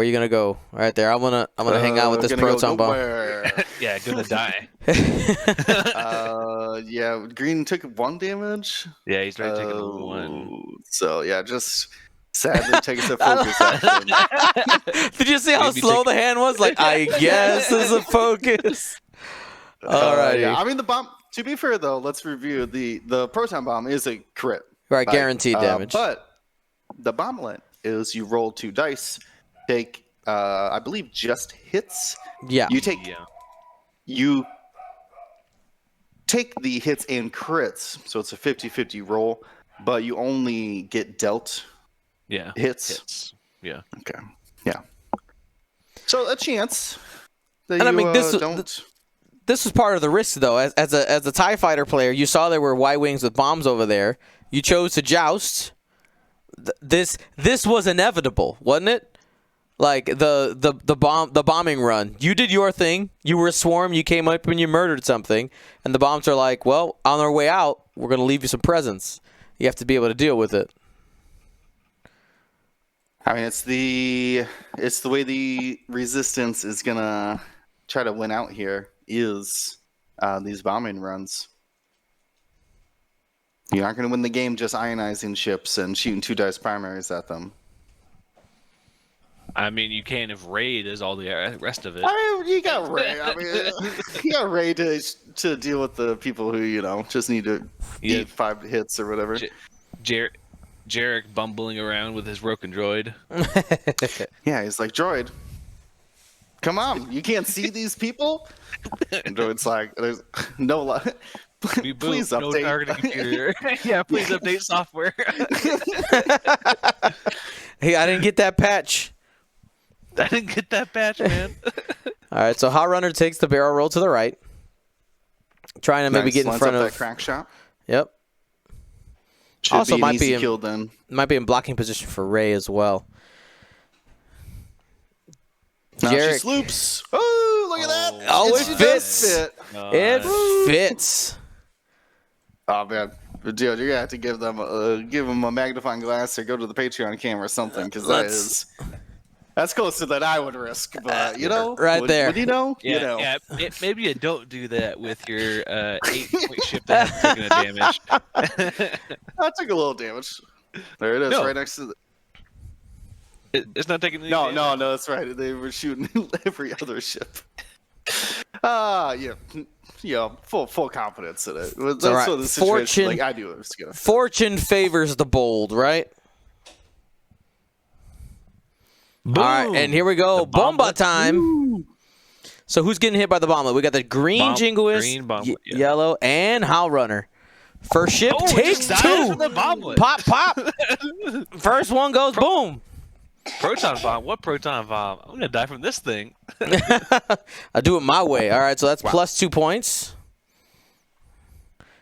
are you going to go? Right there. I'm gonna hang out with this proton bomb. Yeah, gonna die. Yeah, Green took 1 damage. Yeah, he's already taking 1. So, yeah, just sadly take us a focus action. Did you see how slow the hand was? Like, I guess is a focus. All right. Yeah. I mean, the bomb, to be fair, though, let's review. The proton bomb is a crit. Right, guaranteed damage. But the bomblet is you roll 2 dice, take, I believe, just hits. Yeah. You take the hits and crits, so it's a 50-50 roll, but you only get dealt hits. Yeah. Okay. Yeah. So a chance that and you I mean, don't... This was part of the risk, though. As a TIE fighter player, you saw there were Y-wings with bombs over there. You chose to joust. This was inevitable, wasn't it? Like the bombing run. You did your thing. You were a swarm. You came up and you murdered something, and the bombs are like, well, on our way out, we're gonna leave you some presents. You have to be able to deal with it. I mean, it's the way the resistance is gonna try to win out here is these bombing runs. You're not gonna win the game just ionizing ships and shooting 2 dice primaries at them. I mean, you can if raid is all the rest of it. You got Ray. I mean, you got Ray to deal with the people who just need to eat 5 hits or whatever. Jarek bumbling around with his broken droid. Yeah, he's like, droid, come on, you can't see these people? And droid's like, there's no lie. Please update. No targeting computer. Yeah, please update software. Hey, I didn't get that patch. I didn't get that patch, man. All right, so Hot Runner takes the barrel roll to the right. Trying to maybe get in front of that crack shot. Yep. Should also be might be kill then. Might be in blocking position for Ray as well. Now Jarek. she sloops. Oh, look at that. Oh, it fits. Fit. It fits. Oh man, but dude, you're gonna have to give them a magnifying glass or go to the Patreon camera or something, because that's closer than I would risk. But right there. Would you know? Yeah, maybe you don't do that with your 8-point ship that has taken a damage. I took a little damage. There it is, right next to the. It's not taking any No, damage. no, that's right. They were shooting every other ship. Yeah, full confidence in it. That's right. what the situation. Like I knew it was gonna. Fortune favors the bold, right? Boom. All right, and here we go. Bomba time. Ooh. So who's getting hit by the bomblet? We got the green Jingoist, yellow, and Howl Runner. First ship takes 2. Pop, pop. First one goes boom. Proton bomb? What proton bomb? I'm gonna die from this thing. I do it my way. All right, so that's plus 2 points.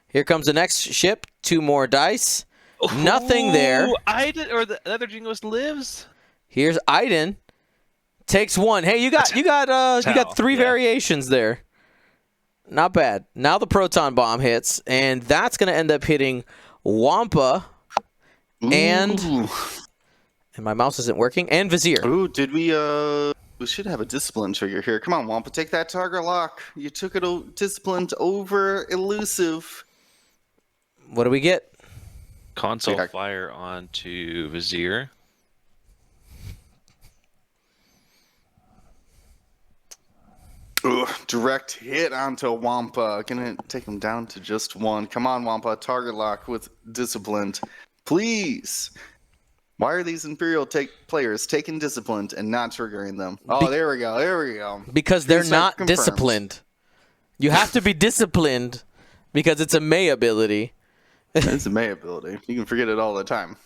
Here comes the next ship. 2 more dice. Ooh, nothing there. Iden or the other Jingoist lives. Here's Iden. Takes 1. Hey, you got 3 variations there. Not bad. Now the proton bomb hits, and that's gonna end up hitting Wampa and my mouse isn't working, and Vizier. Ooh, did we should have a discipline trigger here. Come on, Wampa, take that target lock. You took it disciplined over elusive. What do we get? Console fire onto Vizier. Ooh, direct hit onto Wampa. Gonna take him down to just 1. Come on, Wampa, target lock with disciplined. Please. Why are these Imperial players taking disciplined and not triggering them? Oh, there we go. There we go. Because they're not disciplined. You have to be disciplined because it's a May ability. That's a May ability. You can forget it all the time.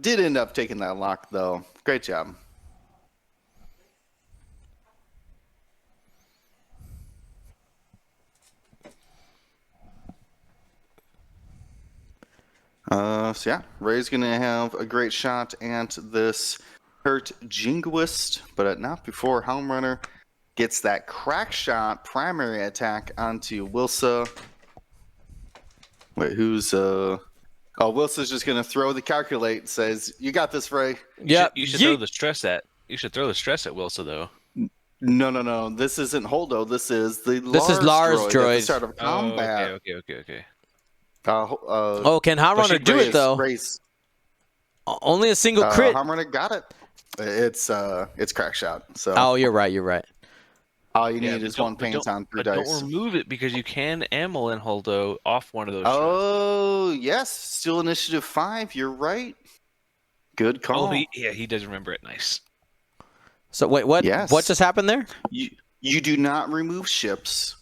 Did end up taking that lock, though. Great job. So yeah, Ray's going to have a great shot at this hurt Jingoist, but not before Helm Runner gets that crack shot primary attack onto Wilsa. Wait, who's... Oh, Wilson's just going to throw the calculate, says, you got this, Ray. Yeah, You should throw the stress at. You should throw the stress at Wilson, though. No. This isn't Holdo. This is the Lars droid. At the start of combat. Okay. Can Helm Runner do it, though? Only a single crit. Helm Runner got it. It's crack shot. So. Oh, you're right. All you need is one paint on 3 dice. Don't remove it because you can ammo in Holdo off one of those. Oh, yes. Still initiative 5. You're right. Good call. Oh, he does remember it. Nice. So wait, what? Yes. What just happened there? You do not remove ships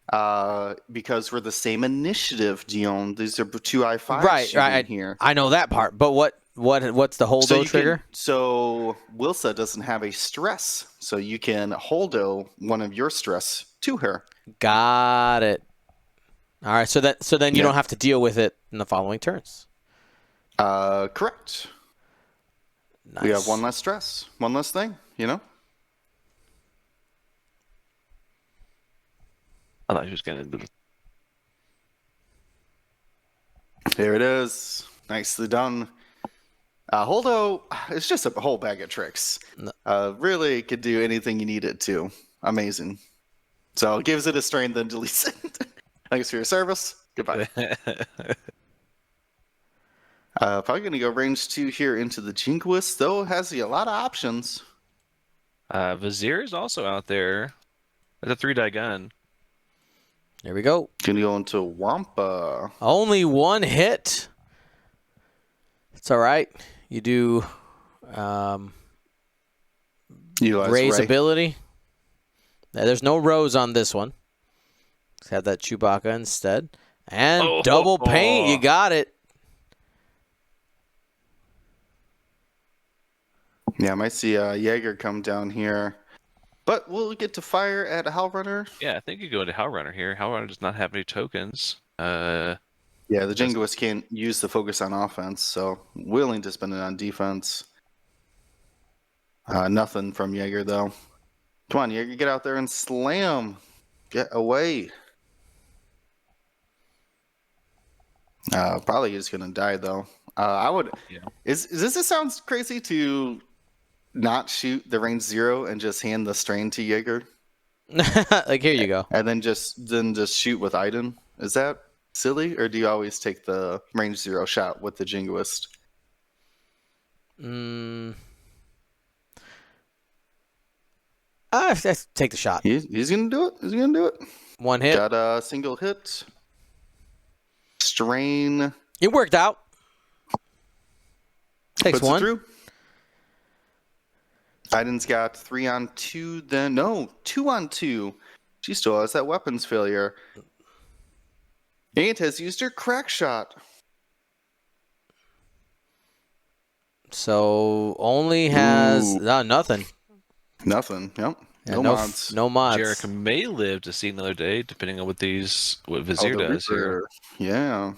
because we're the same initiative, Dion. These are 2 I5s right here. I know that part, but what's the Holdo trigger? So Wilsa doesn't have a stress, so you can Holdo one of your stress to her. Got it. All right, so then you don't have to deal with it in the following turns. Correct. Nice. We have one less stress, one less thing, you know? I thought he was going to do it. There it is. Nicely done. Holdo, it's just a whole bag of tricks. Really could do anything you need it to. Amazing. So gives it a strain, then deletes it. Thanks for your service. Goodbye. Probably going to go range 2 here into the Jingoist, though has a lot of options. Vizier is also out there. That's a 3-die gun. There we go. Going to go into Wampa. Only one hit. It's all right. You do raise ability. Now, there's no rose on this one. Let's have that Chewbacca instead. And double paint. You got it. Yeah, I might see Jaeger come down here. But we'll get to fire at Hell Runner. Yeah, I think you go into Hell Runner here. Hell Runner does not have any tokens. Yeah, the Jingoist can't use the focus on offense, so willing to spend it on defense. Nothing from Jaeger, though. Come on, Jaeger, get out there and slam. Get away. Probably just going to die, though. I would... Yeah. Is this sounds crazy to not shoot the range 0 and just hand the strain to Jaeger? Like, here you go. And then just shoot with Iden? Is that silly, or do you always take the range 0 shot with the Jingoist? I take the shot. He's gonna do it. He's gonna do it. One hit. Got a single hit. Strain. It worked out. Takes Puts one. It through. Iden's got 3 on 2. Then no, 2 on 2. She still has that weapons failure. And has used her crack shot. So only has nothing. Nothing. Yep. Yeah, no mods. No mods. Jericho may live to see another day, depending on what Vizier does here. Yeah.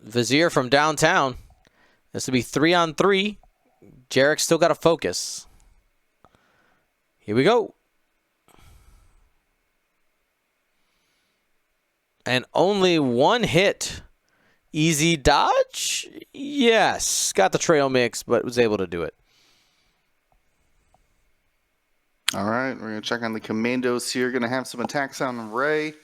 Vizier from downtown. This would be 3 on 3. Jarek's still got to focus. Here we go. And only one hit. Easy dodge? Yes. Got the trail mix, but was able to do it. All right. We're going to check on the commandos here. Going to have some attacks on Ray.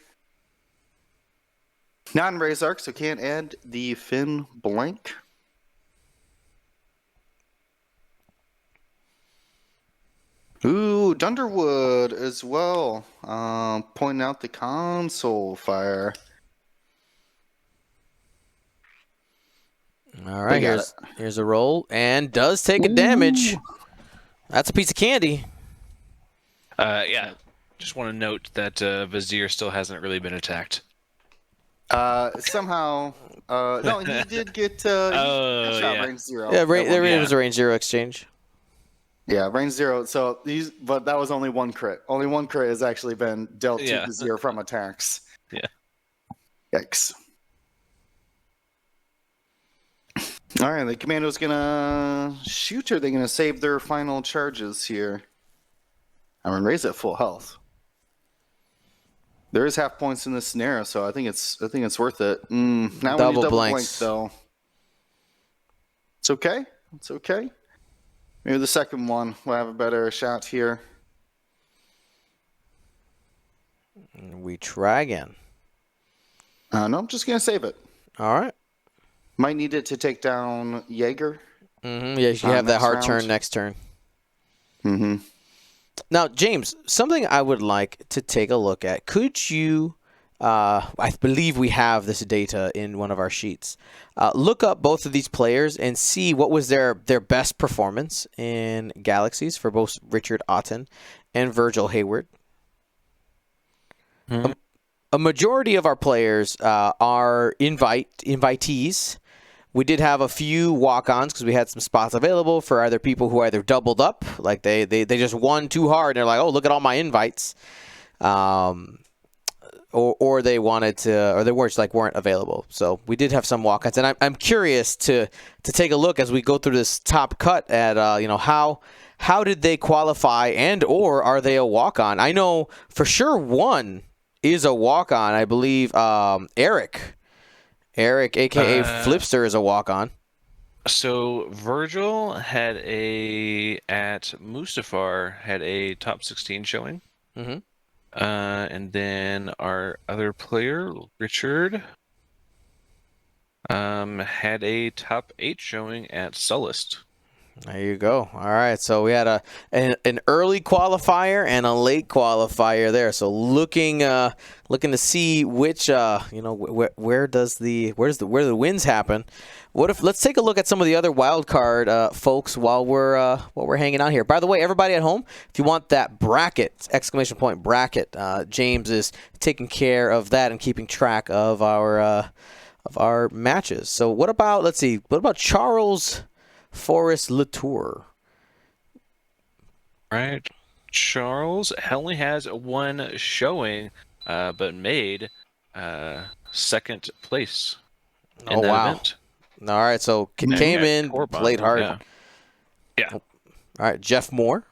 Non-Ray's arc, so can't add the fin blank. Ooh, Dunderwood as well. Pointing out the console fire. All right, here's a roll. And does take a damage. That's a piece of candy. Yeah. Just want to note that Vizier still hasn't really been attacked. Somehow, no, he did get Oh, shot yeah. range 0. Yeah, at one there point. was a range 0 exchange. Yeah, range 0. So but that was only one crit. Only one crit has actually been dealt to Vizier from attacks. Yeah. Yikes. All right, the commando's gonna shoot, or are they gonna save their final charges here? I'm gonna raise at full health. There is half points in this scenario, so I think it's worth it. Now we need double blank though. It's okay. It's okay. Maybe the second one will have a better shot here. We try again. No, I'm just gonna save it. All right. Might need it to take down Jaeger. Yeah, you have that hard turn next turn. Now, James, something I would like to take a look at. Could you, I believe we have this data in one of our sheets, look up both of these players and see what was their best performance in Galaxies for both Richard Otton and Virgil Hayward? A majority of our players are invitees. We did have a few walk-ons because we had some spots available for either people who either doubled up, like they just won too hard and they're like, oh, look at all my invites, or they wanted to, or they weren't available. So we did have some walk-ons, and I'm curious to take a look as we go through this top cut at how did they qualify, and or are they a walk-on? I know for sure one is a walk-on. I believe Eric, a.k.a. Flipster, is a walk-on. So Virgil at Mustafar had a top 16 showing. And then our other player, Richard, had a top 8 showing at Sullust. There you go. All right, so we had an early qualifier and a late qualifier there. So looking to see which where the wins happen. Let's take a look at some of the other wild card folks while we're hanging out here. By the way, everybody at home, if you want that bracket, bracket, James is taking care of that and keeping track of our matches. So what about Charles Forrest Latour? Right. Charles only has one showing, but made second place in that event. All right, so came in, played hard. Yeah. All right, Jeff Moore.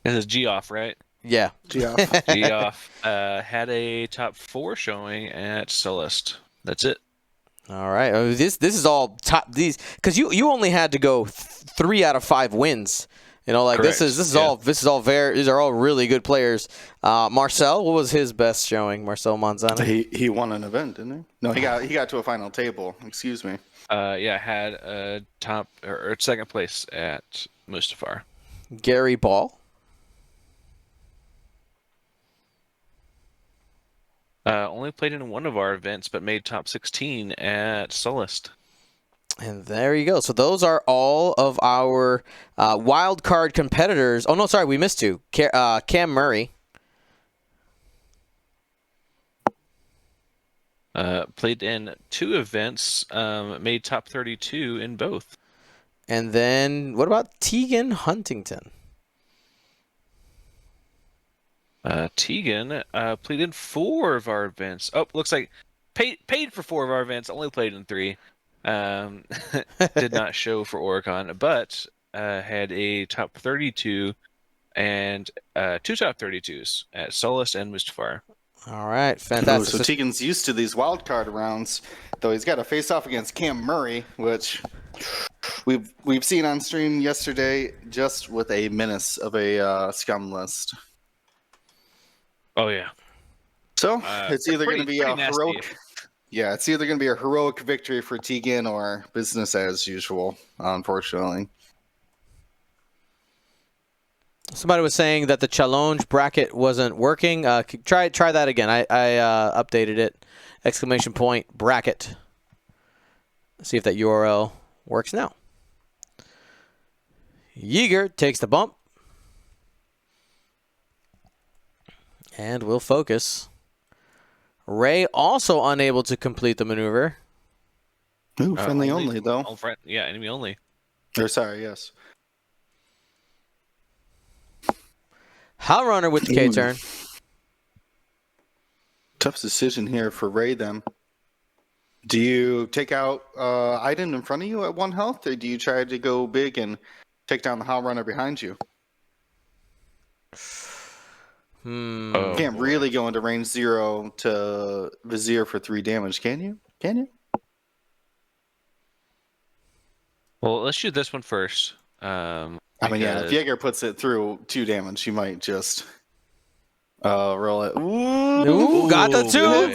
This is Geoff, right? Yeah. Geoff had a top 4 showing at Sullust. That's it. All right. This is all top because you only had to go 3 out of 5 wins. Correct. These are all really good players. Marcel, what was his best showing? Marcel Manzana. He won an event, didn't he? No, he got to a final table. Excuse me. Had a top or second place at Mustafar. Gary Ball. Only played in one of our events, but made top 16 at Sullust. And there you go. So those are all of our wild card competitors. Oh, no, sorry, we missed 2. Cam Murray. Played in 2 events, made top 32 in both. And then what about Tegan Huntington? Tegan played in 4 of our events. Oh, looks like paid for 4 of our events, only played in 3. Did not show for Oricon, but had a top 32 and 2 top 32s at Sullust and Mustafar. All right, fantastic. So Tegan's used to these wild card rounds, though he's got to face off against Cam Murray, which we've seen on stream yesterday, just with a menace of a scum list. Oh yeah. So it's either going to be a nasty. heroic. Yeah, it's either going to be a heroic victory for Tegan or business as usual, unfortunately. Somebody was saying that the challenge bracket wasn't working. Try that again. I updated it. !bracket. See if that URL works now. Yeager takes the bump. And we'll focus. Ray also unable to complete the maneuver. Ooh, friendly only though. Oh, yeah, enemy only. Or sorry, yes. Hot Runner with the K-turn. Tough decision here for Ray then. Do you take out Iden in front of you at 1 health, or do you try to go big and take down the Hot Runner behind you? You can't really go into range 0 to Vizier for 3 damage, can you? Can you? Well, let's shoot this one first. I mean, yeah, if Jaeger puts it through 2 damage, you might just roll it. Ooh, got the 2.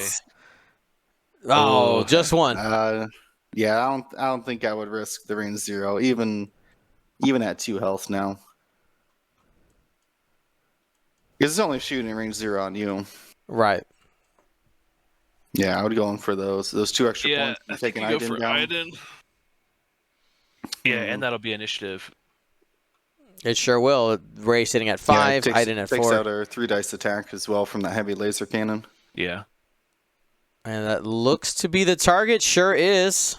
Oh, just 1. Yeah, I don't think I would risk the range 0, even at 2 health now. Because it's only shooting range 0 on you. Right. Yeah, I would go in for those 2 extra points and taking Iden down. Iden. Yeah, and that'll be initiative. It sure will. Ray sitting at 5, Iden at 4. Takes out our 3 dice attack as well from that heavy laser cannon. Yeah. And that looks to be the target. Sure is.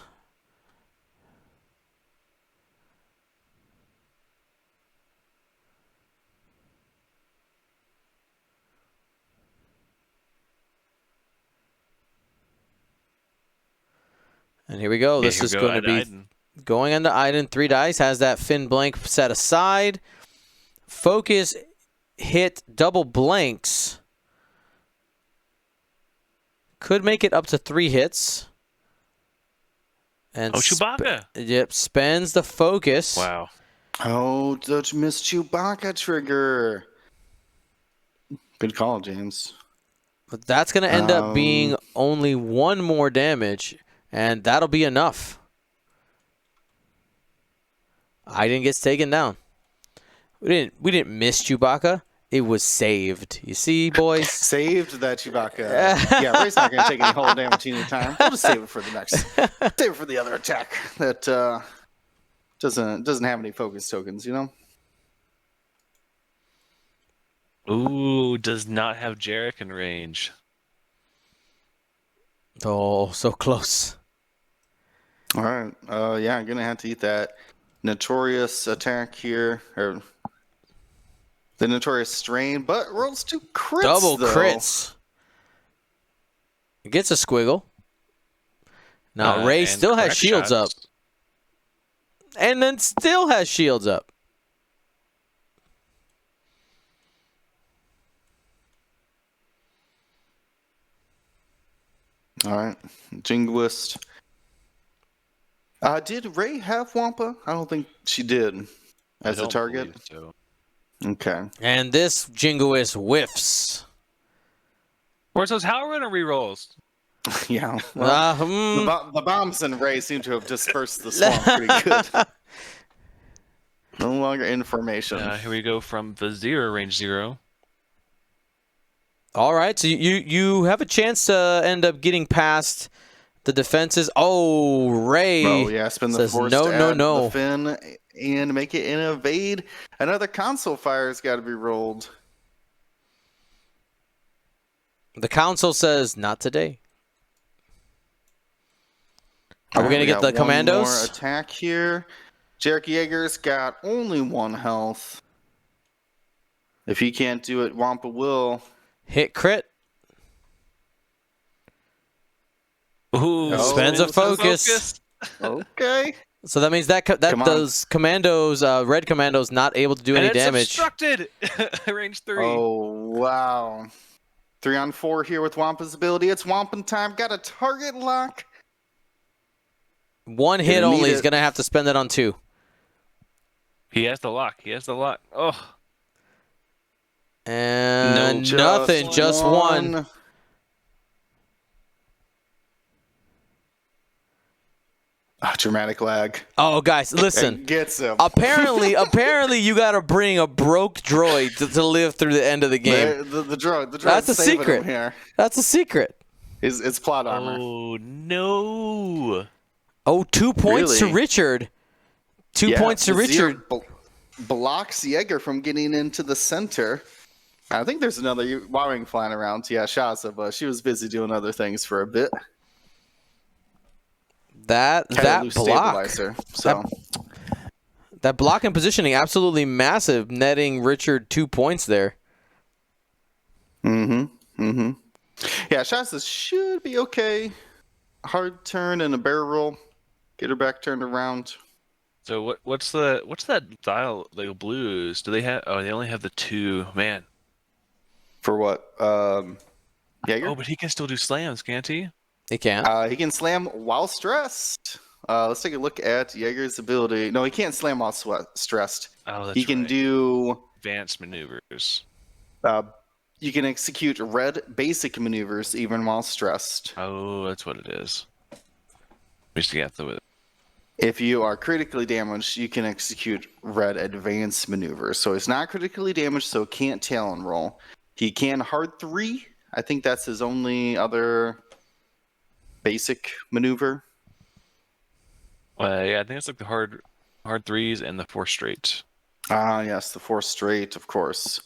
And here we go. This is going to be going into Iden. 3 dice. Has that fin blank set aside. Focus hit double blanks. Could make it up to 3 hits. And Chewbacca. Yep, spends the focus. Wow. Oh, don't miss Chewbacca trigger. Good call, James. But that's going to end up being only 1 more damage, and that'll be enough. Iden gets taken down. We didn't miss Chewbacca. It was saved. You see, boys? Saved that Chewbacca. Yeah, Ray's not going to take any whole damage anytime. We'll just save it for the next. Save it for the other attack that doesn't have any focus tokens, you know? Ooh, does not have Jarek in range. Oh, so close. All right. Yeah, I'm going to have to eat that Notorious attack here. Or the Notorious Strain, but rolls 2 crits, Double though. crits. It gets a squiggle. Now, Ray still has shields up. And then still has shields up. All right. Jingoist. Did Ray have Wampa? I don't think she did as a target. So. Okay. And this Jingoist whiffs. Where's those Howard rerolls? Yeah. Well, the bombs in Ray seem to have dispersed the swamp pretty good. No longer information. Here we go from Vizier range 0. All right, so you have a chance to end up getting past the defenses. Oh, Ray. Oh, yeah, spin the force no, to no, add no. the fin and make it an evade. Another console fire's got to be rolled. The council says not today. Are we going to get the commandos? One more attack here. Jarek Jaeger's got only 1 health. If he can't do it, Wampa will. Hit crit. Ooh, spends a focus. Okay. So that means that those commandos, red commandos, not able to do any damage. Obstructed. Range 3. Oh, wow. 3 on 4 here with Wampa's ability. It's Wampin time. Got a target lock. 1 hit only. He's going to have to spend it on 2. He has the lock. Oh. And nothing. Just 1. Dramatic lag. Oh, guys, listen. Gets him. Apparently, you got to bring a broke droid to live through the end of the game. The droid. That's a secret. Here. That's a secret. It's plot armor. Oh, no. Oh, 2 points to Richard. 2 points to Richard. Blocks Jaeger from getting into the center. I think there's another Y-Wing flying around. Yeah, Shaza, but she was busy doing other things for a bit. That block, stabilizer, so that block and positioning absolutely massive, netting Richard 2 points there. Yeah, Shaza should be okay. Hard turn and a barrel roll. Get her back turned around. So what's that dial, like blues? Do they have? Oh, they only have the 2. Man. For what? Jaeger? Oh, but he can still do slams, can't he? He can. He can slam while stressed. Let's take a look at Jaeger's ability. No, he can't slam while stressed. Oh, that's He can right. do Advanced maneuvers. You can execute red basic maneuvers even while stressed. Oh, that's what it is. We just get with it. If you are critically damaged, you can execute red advanced maneuvers. So he's not critically damaged, so can't Talon roll. He can hard 3. I think that's his only other basic maneuver. Yeah, I think it's like the hard 3s and the 4 straight. Yes, the 4 straight, of course.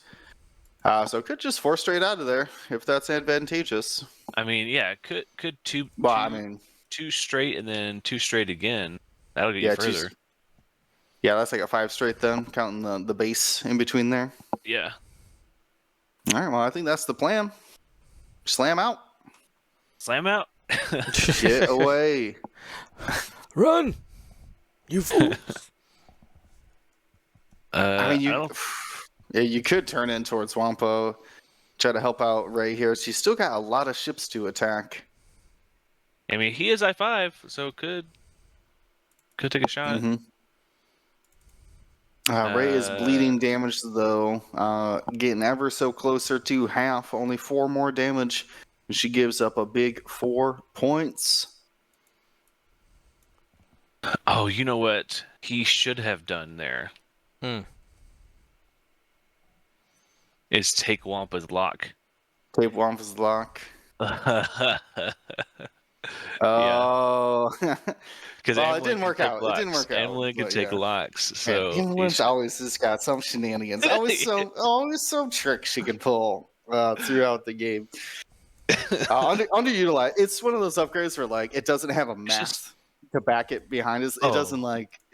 So could just 4 straight out of there if that's advantageous. I mean, yeah, could 2. Well, 2, I mean, 2 straight and then 2 straight again. That'll get you further. Yeah, that's like a 5 straight then, counting the base in between there. Yeah. All right, well, I think that's the plan. Slam out. Slam out. Get away. Run, you fools. I mean, you could turn in towards Wampo, try to help out Ray here. She's still got a lot of ships to attack. I mean, he is I5, so could take a shot. Ray is bleeding damage, though. Getting ever so closer to half. Only 4 more damage. She gives up a big 4 points. Oh, you know what he should have done there? Is take Wampa's lock. Take Wampa's lock. Yeah. Oh. Because well, it didn't work out. It didn't work out. Emily can take locks. So England's always just got some shenanigans. Always some tricks she can pull throughout the game. Underutilized. It's one of those upgrades where like it doesn't have a math to back it behind us. It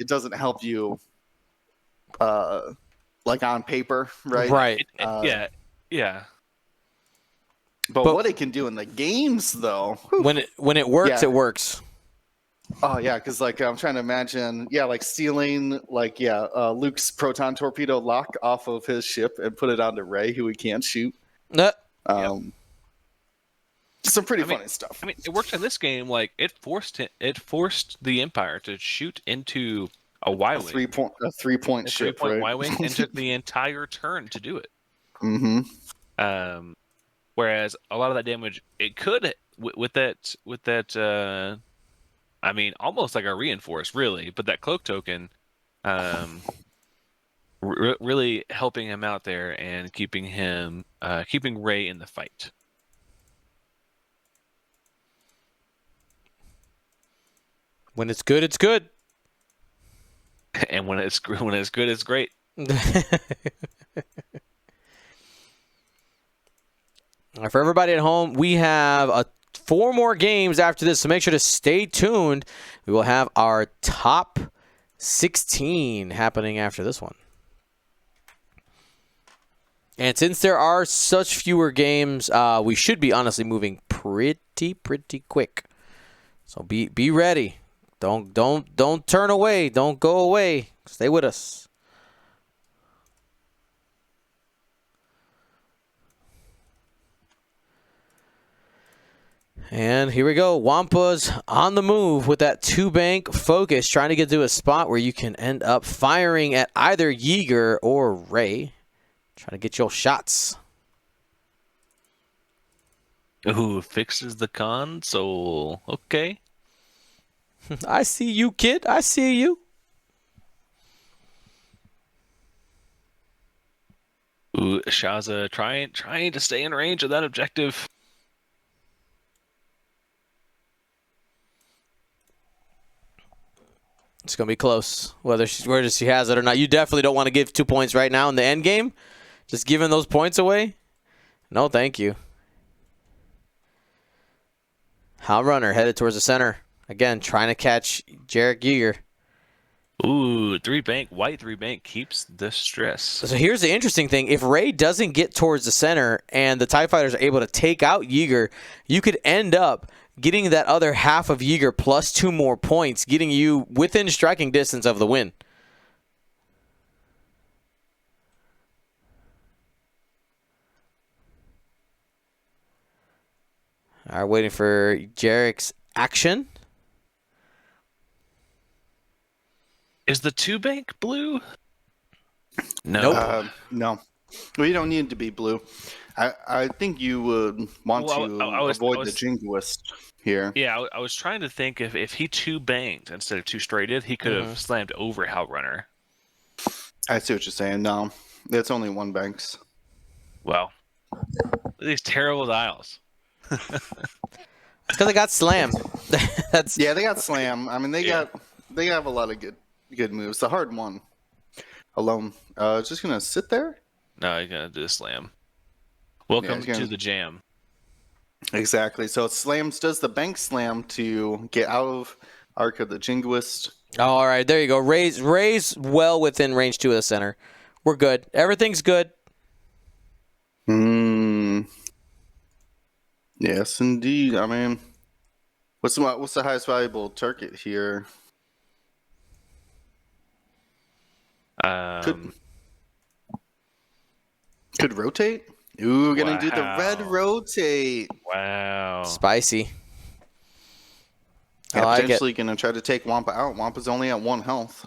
doesn't help you like on paper, right? Right. Yeah. But what it can do in the games, though, when it works, it works. Oh yeah, because like I'm trying to imagine, like stealing Luke's proton torpedo lock off of his ship and put it onto Ray, who he can't shoot. Some pretty funny stuff. I mean, it worked in this game. Like it forced the Empire to shoot into a Y-wing, a 3-point ship, 3-point right? Y-wing, and took the entire turn to do it. Whereas a lot of that damage, it could with that. I mean, almost like a reinforce, really, but that cloak token, really helping him out there and keeping Ray in the fight. When it's good, it's good. And when it's good, it's great. For everybody at home, we have 4 more games after this, so make sure to stay tuned. We will have our top 16 happening after this one. And since there are such fewer games, we should be honestly moving pretty quick. So be ready. Don't turn away. Don't go away. Stay with us. And here we go. Wampa's on the move with that 2-bank focus, trying to get to a spot where you can end up firing at either Yeager or Ray. Trying to get your shots. Ooh, fixes the console. Okay. I see you, kid. I see you. Ooh, Shaza trying to stay in range of that objective. It's going to be close, whether she has it or not. You definitely don't want to give 2 points right now in the end game. Just giving those points away. No, thank you. Hal Runner headed towards the center. Again, trying to catch Jarek Yeager. Ooh, 3-bank, white 3-bank keeps the stress. So here's the interesting thing. If Ray doesn't get towards the center and the TIE Fighters are able to take out Yeager, you could end up getting that other half of Yeager plus 2 more points, getting you within striking distance of the win. All right, waiting for Jarek's action. Is the 2-bank blue? No. Nope. No. Well, you don't need it to be blue. I think you would want to avoid the jingoist here. Yeah, I was trying to think if he 2-banked instead of 2-straighted, he could have slammed over Hal Runner. I see what you're saying. No, it's only 1 banks. Well, these terrible dials. Because I got slammed. Yeah, they got slam. I mean, they have a lot of good moves. The hard one alone. Just gonna sit there. No, you're gonna do a slam. Welcome to the jam. Exactly. So it does the bank slam to get out of arc of the jingoist. All right, there you go. Ray's well within range 2 of the center. We're good. Everything's good. Yes, indeed. I mean, what's the highest valuable target here? Could rotate. Ooh, gonna do the red rotate. Wow. Spicy. Yeah, potentially gonna try to take Wampa out. Wampa's only at 1 health.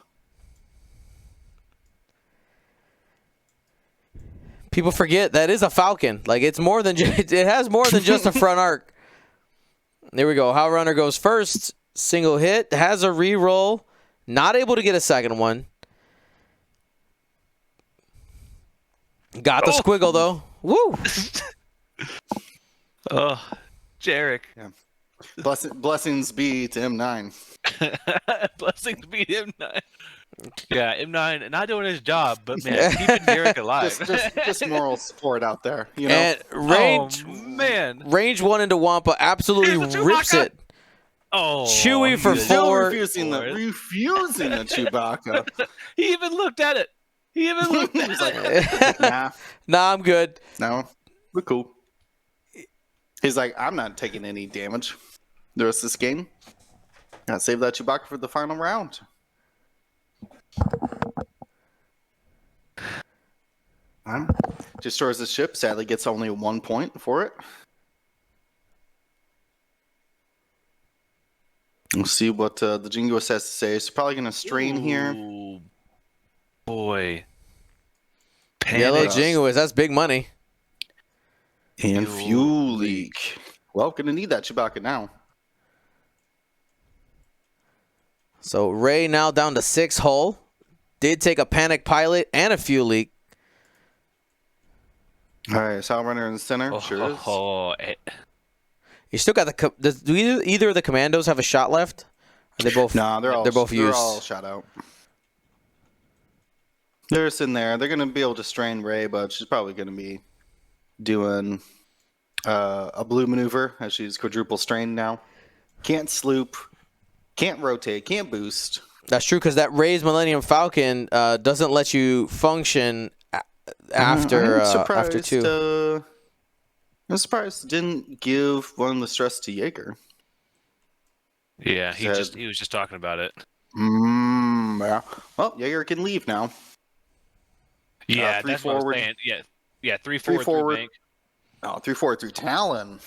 People forget that is a Falcon. Like it has more than just a front arc. There we go. Hal Runner goes first. Single hit. Has a reroll. Not able to get a second one. Got the squiggle though. Woo! Oh, Jarek. Yeah. Blessings be to M9. Blessings be to M9. Yeah, M9 not doing his job, but man, keeping Jarek alive. just moral support out there, you know. And range 1 into Wampa absolutely rips it. Oh, Chewy for 4. Refusing the Chewbacca. He even looked at it. He's like, nah, I'm good. No, we're cool. He's like, I'm not taking any damage the rest of this game. Gotta save that Chewbacca for the final round. Destroys the ship. Sadly, gets only 1 point for it. We'll see what the jingoist has to say. It's probably going to strain here. Boy. Yellow jingoist. That's big money. And fuel leak. Well, going to need that Chewbacca now. So Ray now down to 6 hull. Did take a panic pilot and a fuel leak. All right, Hal Runner in the center. Sure is. You still got do either of the commandos have a shot left? Are they both? No, they're both used. They're all shot out. They're just in there. They're going to be able to strain Ray, but she's probably going to be doing a blue maneuver as she's quadruple strained now. Can't sloop, can't rotate, can't boost. That's true because that Ray's Millennium Falcon doesn't let you function after 2. I'm surprised it didn't give one of the stress to Jaeger. Yeah, he was just talking about it. Yeah. Well, Jaeger can leave now. Yeah, 3 that's forward. what I'm saying. Yeah, 3 forward. 3 bank. Oh, 3 forward through Talon.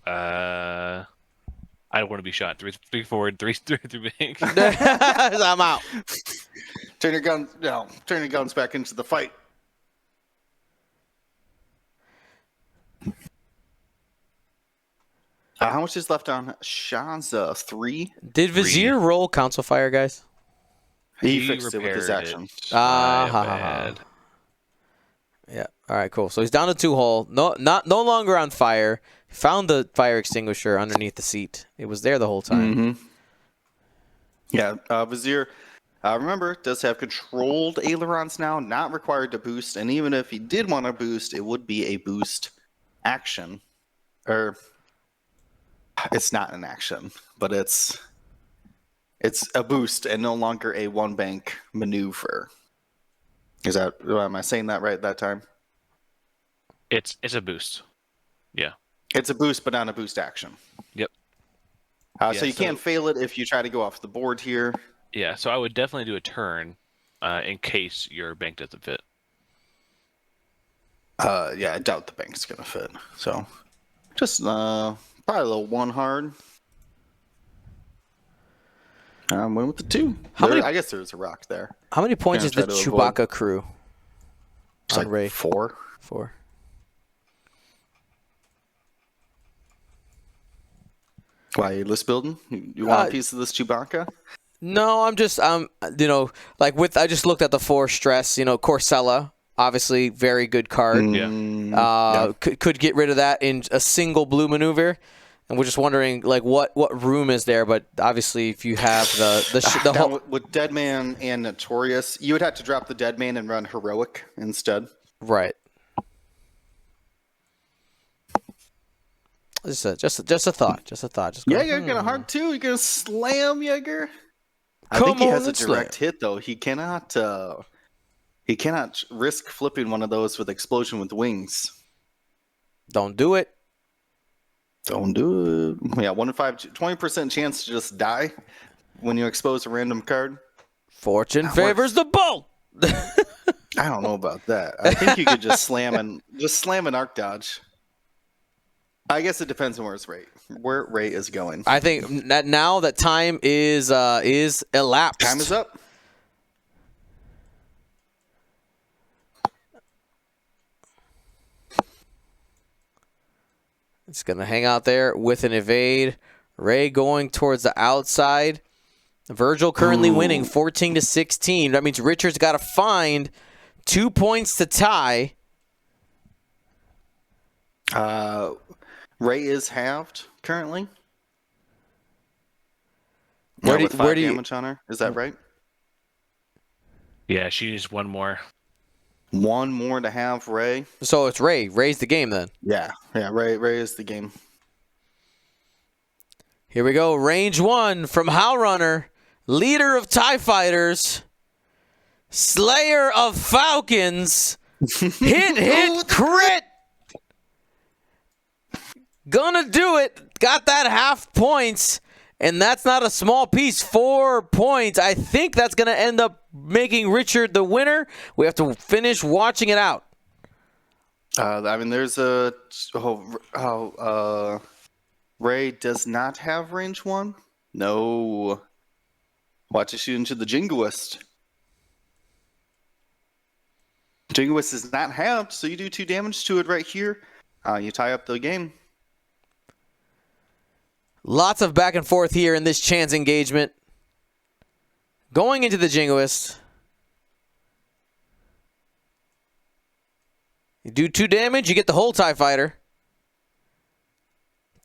I don't want to be shot. 3 forward, 3 bank. I'm out. Turn your guns back into the fight. How much is left on Shanza? 3? Did Vizier roll console fire, guys? He fixed it with his action. Yeah. All right, cool. So he's down to 2 hull. No longer on fire. Found the fire extinguisher underneath the seat. It was there the whole time. Mm-hmm. Yeah, Vizier, remember, does have controlled ailerons now, not required to boost. And even if he did want to boost, it would be a boost action, or it's not an action, but it's a boost and no longer a one bank maneuver. Am I saying that right that time? It's a boost. Yeah. It's a boost, but not a boost action. Yep. So you can't fail it if you try to go off the board here. Yeah, so I would definitely do a turn in case your bank doesn't fit. Yeah, I doubt the bank's going to fit. So just probably a little one hard. Went with the 2. I guess there's a rock there. How many points is the Chewbacca crew? It's like Ray. 4. 4. Why, you list building? You want a piece of this Chewbacca? No, I'm just, I just looked at the 4 stress, Corcella, obviously very good card. Could get rid of that in a single blue maneuver. And we're just wondering, what room is there? But obviously, if you have the whole with Deadman and Notorious, you would have to drop the Deadman and run Heroic instead. Right. Just a thought. You're gonna hard too. You're gonna slam Jaeger. I Come think he on has a and direct hit though. He cannot risk flipping one of those with Explosion with Wings. Don't do it. Don't do it. Yeah, 1 in 5, 20% chance to just die when you expose a random card. Fortune favors the bold. I don't know about that. I think you could just slam an arc dodge. I guess it depends on where Ray is going. I think that now that time is elapsed. Time is up. It's going to hang out there with an evade. Ray going towards the outside. Virgil currently winning 14-16. That means Richard's got to find 2 points to tie. Ray is halved currently. Where do you damage on her? Is that right? Yeah, she needs 1 more. 1 more to have Ray. So it's Ray. Ray's the game then. Yeah. Ray is the game. Here we go. Range 1 from Howlrunner, leader of TIE Fighters, slayer of Falcons, hit, crit. Gonna do it. Got that half points. And that's not a small piece. 4 points. I think that's going to end up making Richard the winner. We have to finish watching it out. There's Ray does not have range 1. No. Watch it shoot into the Jingoist. Jingoist is not halved, so you do 2 damage to it right here. You tie up the game. Lots of back and forth here in this chance engagement. Going into the Jingoist. You do 2 damage, you get the whole TIE Fighter.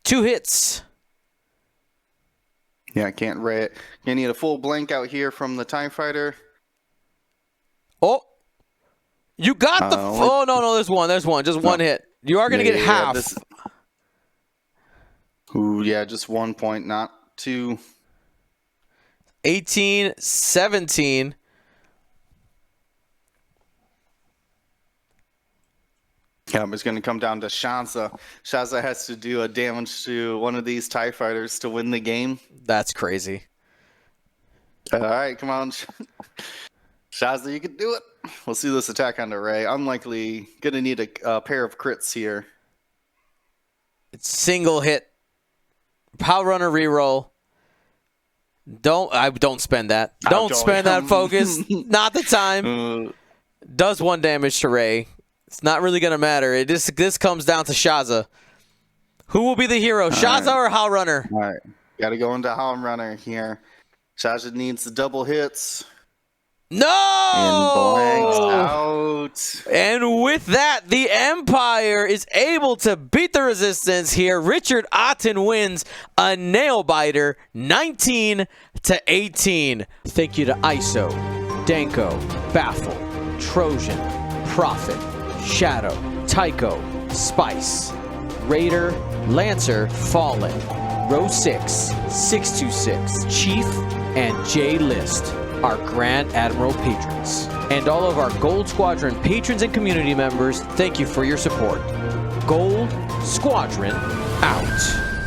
2 hits. Yeah, can't Ray it. You need a full blank out here from the TIE Fighter. Oh! You got the... Oh, no, there's one. Just one hit. You are going to get half. Ooh, yeah, just 1 point, not 2. 18-17. Yeah, it's going to come down to Shaza. Shaza has to do a damage to one of these TIE Fighters to win the game. That's crazy. All right, come on. Shaza, you can do it. We'll see this attack onto Ray. Unlikely. Going to need a pair of crits here. It's single hit. Howlrunner reroll. Don't spend that. Don't spend that focus. Not the time. Does 1 damage to Ray. It's not really going to matter. This comes down to Shaza. Who will be the hero, Shaza or Howlrunner? All right. Got to go into Howlrunner here. Shaza needs the double hits. No! And blanks out. And with that, the Empire is able to beat the Resistance here. Richard Otton wins a nail-biter, 19-18. Thank you to ISO, Danko, Baffle, Trojan, Prophet, Shadow, Tycho, Spice, Raider, Lancer, Fallen, Row 6, 626, Chief, and J List, our Grand Admiral patrons. And all of our Gold Squadron patrons and community members, thank you for your support. Gold Squadron out.